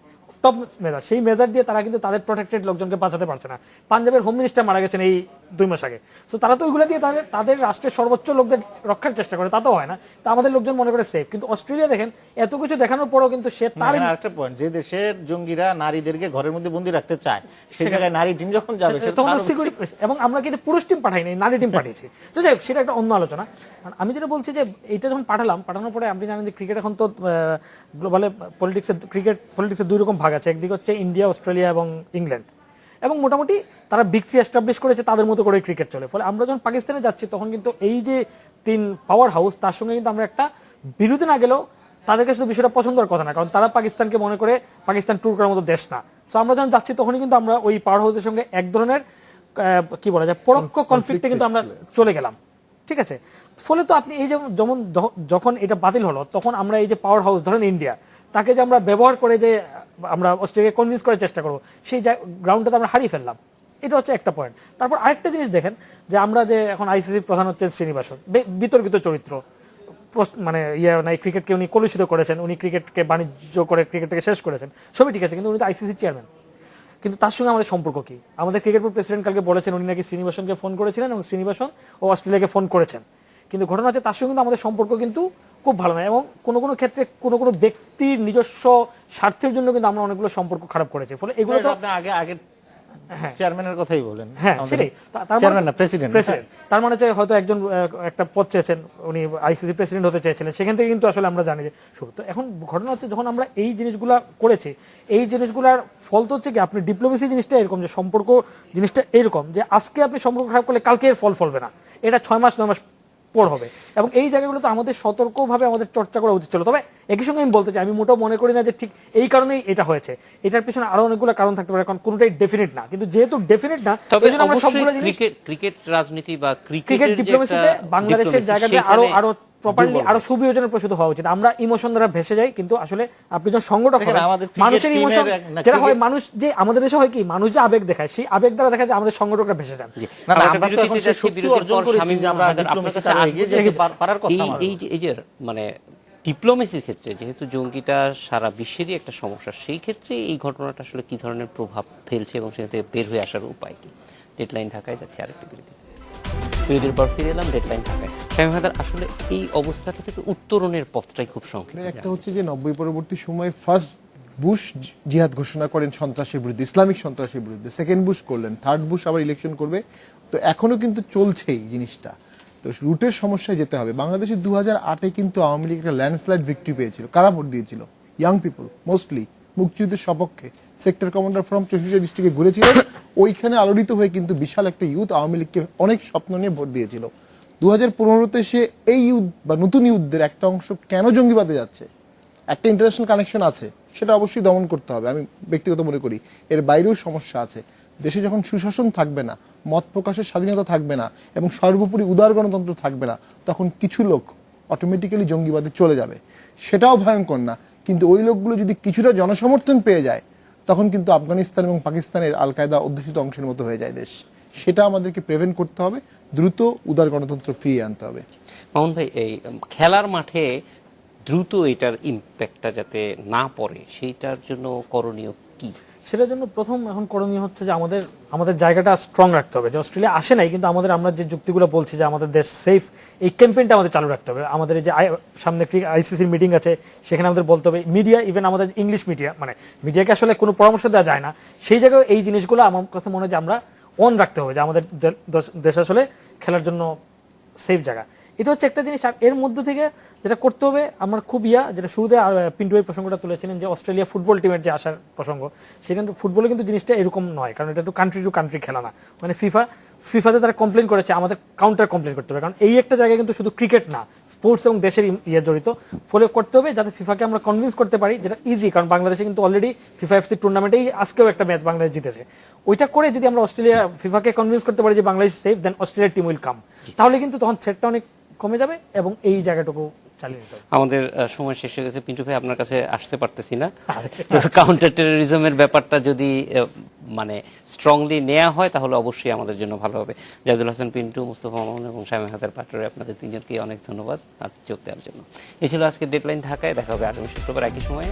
টপ মেজার, সেই মেজার দিয়ে তারা কিন্তু তাদের প্রোটেক্টেড লোকজনকে বাঁচাতে পারছে না। পাঞ্জাবের হোম মিনিস্টার মারা গেছেন এই 2 মাস আগে, তো তারা তো ওইগুলো দিয়ে তাদের রাষ্ট্রের সর্বোচ্চ লোকদের রক্ষার চেষ্টা করে, তা তো হয় না। তা আমাদের লোকজন মনে করে সেফ, কিন্তু অস্ট্রেলিয়া দেখেন এত কিছু দেখানোর পরও কিন্তু সে তার আরেকটা পয়েন্ট, যে দেশের জঙ্গিরা নারীদেরকে ঘরের মধ্যে বন্দি রাখতে চায় সেই জায়গায় নারী টিম যখন যাবে সেটা তখন আরো সিকিউরিটি, এবং আমরা কিন্তু পুরুষ টিম পাঠাই নাই, নারী টিম পাঠিয়েছি। তো যাই হোক, সেটা একটা অন্য আলোচনা। আর আমি যেটা বলছি যে এটা যখন পাঠানোর পরে আপনি জানেন যে ক্রিকেট এখন তো গ্লোবালে পলিটিক্সের 2 রকম ভাগ আছে, একদিকে হচ্ছে ইন্ডিয়া, অস্ট্রেলিয়া এবং ইংল্যান্ড, এবং মোটামুটি তারা বিগ 3 এস্টাবলিশ করেছে, তাদের মতো করে ক্রিকেট চলে। ফলে আমরা যখন পাকিস্তানে যাচ্ছি তখন কিন্তু এই যে 3 পাওয়ার হাউস, তার সঙ্গে কিন্তু আমরা একটা বিরোধী না গেলেও তাদের কাছে তো বিষয়টা পছন্দের কথা না, কারণ তারা পাকিস্তানকে মনে করে পাকিস্তান ট্যুর করার মতো দেশ না। সো আমরা যখন যাচ্ছি তখনই কিন্তু আমরা ওই পাওয়ার হাউসের সঙ্গে এক ধরনের কি বলা যায় পরোক্ষ কনফ্লিক্টে কিন্তু আমরা চলে গেলাম, ঠিক আছে। ফলে তো আপনি এই যেমন যখন এটা বাতিল হলো তখন আমরা এই যে পাওয়ার হাউস ধরেন ইন্ডিয়া, তাকে যে আমরা ব্যবহার করে যে আমরা অস্ট্রেলিয়াকে কনভিন্স করার চেষ্টা করবো, সেই গ্রাউন্ডটাতে আমরা হারিয়ে ফেললাম। এটা হচ্ছে একটা পয়েন্ট। তারপর আরেকটা জিনিস দেখেন যে আমরা যে এখন আইসিসির প্রধান হচ্ছেন শ্রীনিবাসন, বিতর্কিত চরিত্র, মানে নাই, ক্রিকেটকে উনি কলুষিত করেছেন, উনি ক্রিকেটকে বাণিজ্য করে ক্রিকেটকে শেষ করেছেন, সবই ঠিক আছে, কিন্তু উনি তো আইসিসি চেয়ারম্যান। কিন্তু তার সঙ্গে আমাদের সম্পর্ক কি? আমাদের ক্রিকেট বোর্ড প্রেসিডেন্ট কালকে বলেছেন উনি নাকি শ্রীনিবাসনকে ফোন করেছিলেন এবং শ্রীনিবাসন ও অস্ট্রেলিয়াকে ফোন করেছেন, কিন্তু ঘটনা হচ্ছে তার সঙ্গে কিন্তু আমাদের সম্পর্ক কিন্তু খুব ভালো নয়, এবং কোনো কোনো ক্ষেত্রে কোনো কোনো ব্যক্তির নিজস্ব স্বার্থের জন্য কিন্তু আমরা অনেকগুলো সম্পর্ক খারাপ করেছি। ফলে এগুলো তো আপনি আগে চেয়ারম্যানের কথাই বলেন। হ্যাঁ সেটাই, চেয়ারম্যান না, প্রেসিডেন্ট। তার মানে হচ্ছে হয়তো একজন একটা পদ চেয়েছেন, উনি আইসিসি প্রেসিডেন্ট হতে চেয়েছিলেন, সেখান থেকে কিন্তু আসলে আমরা জানি যে শুরু। তো এখন ঘটনা হচ্ছে যখন আমরা এই জিনিসগুলা করেছি, এই জিনিসগুলার ফল তো হচ্ছে কি আপনি ডিপ্লোমেসি জিনিসটা এরকম যে সম্পর্ক জিনিসটা এরকম যে আজকে আপনি সম্পর্ক খারাপ করলে কালকে এর ফল ফলবে না, এটা 6 মাস 9 মাস পর হবে। এবং এই জায়গাগুলো তো আমাদের সতর্কভাবে আমাদের চর্চা করা উচিত ছিল। তবে একই সঙ্গে আমি বলতে চাই, আমি মোটেও মনে করি না যে ঠিক এই কারণেই এটা হয়েছে, এটার পিছনে আরো অনেকগুলো কারণ থাকতে পারে, কারণ কোনোটাই ডেফিনিট না। কিন্তু যেহেতু ডেফিনিট না, তবে এই জন্য আমরা সবগুলো জিনিস ক্রিকেট রাজনীতি বা ক্রিকেট ডিপ্লোমেসিতে বাংলাদেশের জায়গাটা আরো প্রপারলি আরো সুবিবেচনার প্রসূত হওয়া উচিত। আমরা ইমোশন দ্বারা ভেসে যাই, কিন্তু আসলে আপনি যখন সংগঠক হন, মানুষের ইমোশন যেটা হয়, মানুষ যে আমাদের দেশে হয় কি, মানুষ যে আবেগ দেখায়, সেই আবেগ দ্বারা দেখা যায় আমাদের সংগঠকরা ভেসে যান। আমরা তো এখন সেই শক্তি অর্জন করেছি যে আমরা ডিপ্লোমেসিতে আরো এগিয়ে যেতে পারার কথা। এই যে মানে ডিপ্লোমেসির ক্ষেত্রে যেহেতু জঙ্গিটা সারা বিশ্বেরই একটা সমস্যা, সেই ক্ষেত্রে এই ঘটনাটা আসলে কি ধরনের প্রভাব ফেলছে এবং সেখান থেকে বের হয়ে আসার উপায় কি? ডেডলাইন ঢাকায় যাচ্ছে আরেকটি বিরতির পর ফিরে এলাম ডেডলাইন ঢাকায়। শামীম হায়দার, আসলে এই অবস্থাটা থেকে উত্তরণের পথটাই খুব সংকীর্ণ। একটা হচ্ছে যে 90 পরবর্তী সময়ে ফার্স্ট বুশ জিহাদ ঘোষণা করেন সন্ত্রাসের বিরুদ্ধে, ইসলামিক সন্ত্রাসের বিরুদ্ধে, সেকেন্ড বুশ করলেন, থার্ড বুশ আবার ইলেকশন করবে, তো এখনো কিন্তু চলছেই জিনিসটা। তো রুটের সমস্যায় যেতে হবে। বাংলাদেশে 2008-এ কিন্তু আওয়ামী লীগ একটা ল্যান্ডস্লাইড ভিক্টরি পেয়েছিল। কারা ভোট দিয়েছিল? ইয়াং পিপল, মোস্টলি মুক্তিযুদ্ধের সপক্ষে। সেক্টর কমান্ডার ফ্রম 64 ডিস্ট্রিক্টে ঘুরেছিলেন, ওইখানে আলোড়িত হয়ে কিন্তু বিশাল একটা ইউথ আওয়ামী লীগকে অনেক স্বপ্ন নিয়ে ভোট দিয়েছিল। 2015-তে সে এই ইউথ বা নতুন ইউথদের একটা অংশ কেন জঙ্গিবাদে যাচ্ছে, একটা ইন্টারন্যাশনাল কানেকশন আছে, সেটা অবশ্যই দমন করতে হবে। আমি ব্যক্তিগত মনে করি এর বাইরেও সমস্যা আছে। দেশে যখন সুশাসন থাকবে না, মত প্রকাশের স্বাধীনতা থাকবে না, এবং সর্বোপরি উদার গণতন্ত্র থাকবে না, তখন কিছু লোক অটোমেটিক্যালি জঙ্গিবাদে চলে যাবে। সেটাও ভয়ঙ্কর না, কিন্তু ওই লোকগুলো যদি কিছুটা জনসমর্থন পেয়ে যায়, তখন কিন্তু আফগানিস্তান এবং পাকিস্তানের আল কায়দা অধ্যুষিত অংশের মতো হয়ে যায় দেশ। সেটা আমাদেরকে প্রিভেন্ট করতে হবে, দ্রুত উদার গণতন্ত্র ফিরিয়ে আনতে হবে। মামুন ভাই, এই খেলার মাঠে দ্রুত এটার ইম্প্যাক্টটা যাতে না পড়ে, সেইটার জন্য করণীয় কি? সেটার জন্য প্রথম এখন করণীয় হচ্ছে যে আমাদের জায়গাটা স্ট্রং রাখতে হবে। যে অস্ট্রেলিয়া আসে নাই, কিন্তু আমরা যে যুক্তিগুলো বলছি যে আমাদের দেশ সেফ, এই ক্যাম্পেইনটা আমাদের চালু রাখতে হবে। আমাদের যে সামনে আইসিসির মিটিং আছে, সেখানে আমাদের বলতে হবে, মিডিয়া, ইভেন আমাদের ইংলিশ মিডিয়া, মানে মিডিয়াকে আসলে কোনো পরামর্শ দেওয়া যায় না, সেই জায়গায় এই জিনিসগুলো আমার কাছে মনে হয় যে আমরা অন রাখতে হবে, যে আমাদের দেশ আসলে খেলার জন্য সেফ জায়গা। এটা হচ্ছে একটা জিনিস। আর এর মধ্যে থেকে যেটা করতে হবে আমার খুব যেটা শুরুতে পিন্টু ভাই প্রসঙ্গটা তুলেছিলেন যে অস্ট্রেলিয়া ফুটবল টিমের যে আসার প্রসঙ্গ, সেটা কিন্তু ফুটবলে কিন্তু জিনিসটা এরকম নয়, কারণ এটা একটু কান্ট্রি টু কান্ট্রি খেলা না, মানে ফিফা ফিফাতে তারা কমপ্লেন করেছে, আমাদের কাউন্টার কমপ্লেন করতে হবে, কারণ এই একটা জায়গায় কিন্তু শুধু ক্রিকেট না, স্পোর্টস এবং দেশের ইয়ে জড়িত। ফলে করতে হবে যাতে ফিফাকে আমরা কনভিন্স করতে পারি, যেটা ইজি, কারণ বাংলাদেশে কিন্তু অলরেডি ফিফা এফসি টুর্নামেন্টেই আজকেও একটা ম্যাচ বাংলাদেশ জিতেছে। ওইটা করে যদি আমরা ফিফাকে কনভিন্স করতে পারি যে বাংলাদেশ সেফ, দেন অস্ট্রেলিয়ার টিম উইল কাম, তাহলে কিন্তু তখন থ্রেটটা অনেক কমে যাবে এবং এই জায়গাটুকু চালিয়ে নিতে হবে। আমাদের সময় শেষ হয়ে গেছে। পিন্টু ভাই, আপনার কাছে আসতে পারতেছি না। কাউন্টার টেরোরিজমের ব্যাপারটা যদি মানে স্ট্রংলি নেওয়া হয় তাহলে অবশ্যই আমাদের জন্য ভালো হবে। জাহিদুল হাসান পিন্টু, মুস্তফা মামুন এবং শামীম হায়দার পাটোয়ারি, আপনাদের তিনজনকে অনেক ধন্যবাদ যোগ দেওয়ার জন্য। এই ছিল আজকে ডেডলাইন ঢাকায়। দেখা হবে আগামী শুক্রবার একই সময়ে।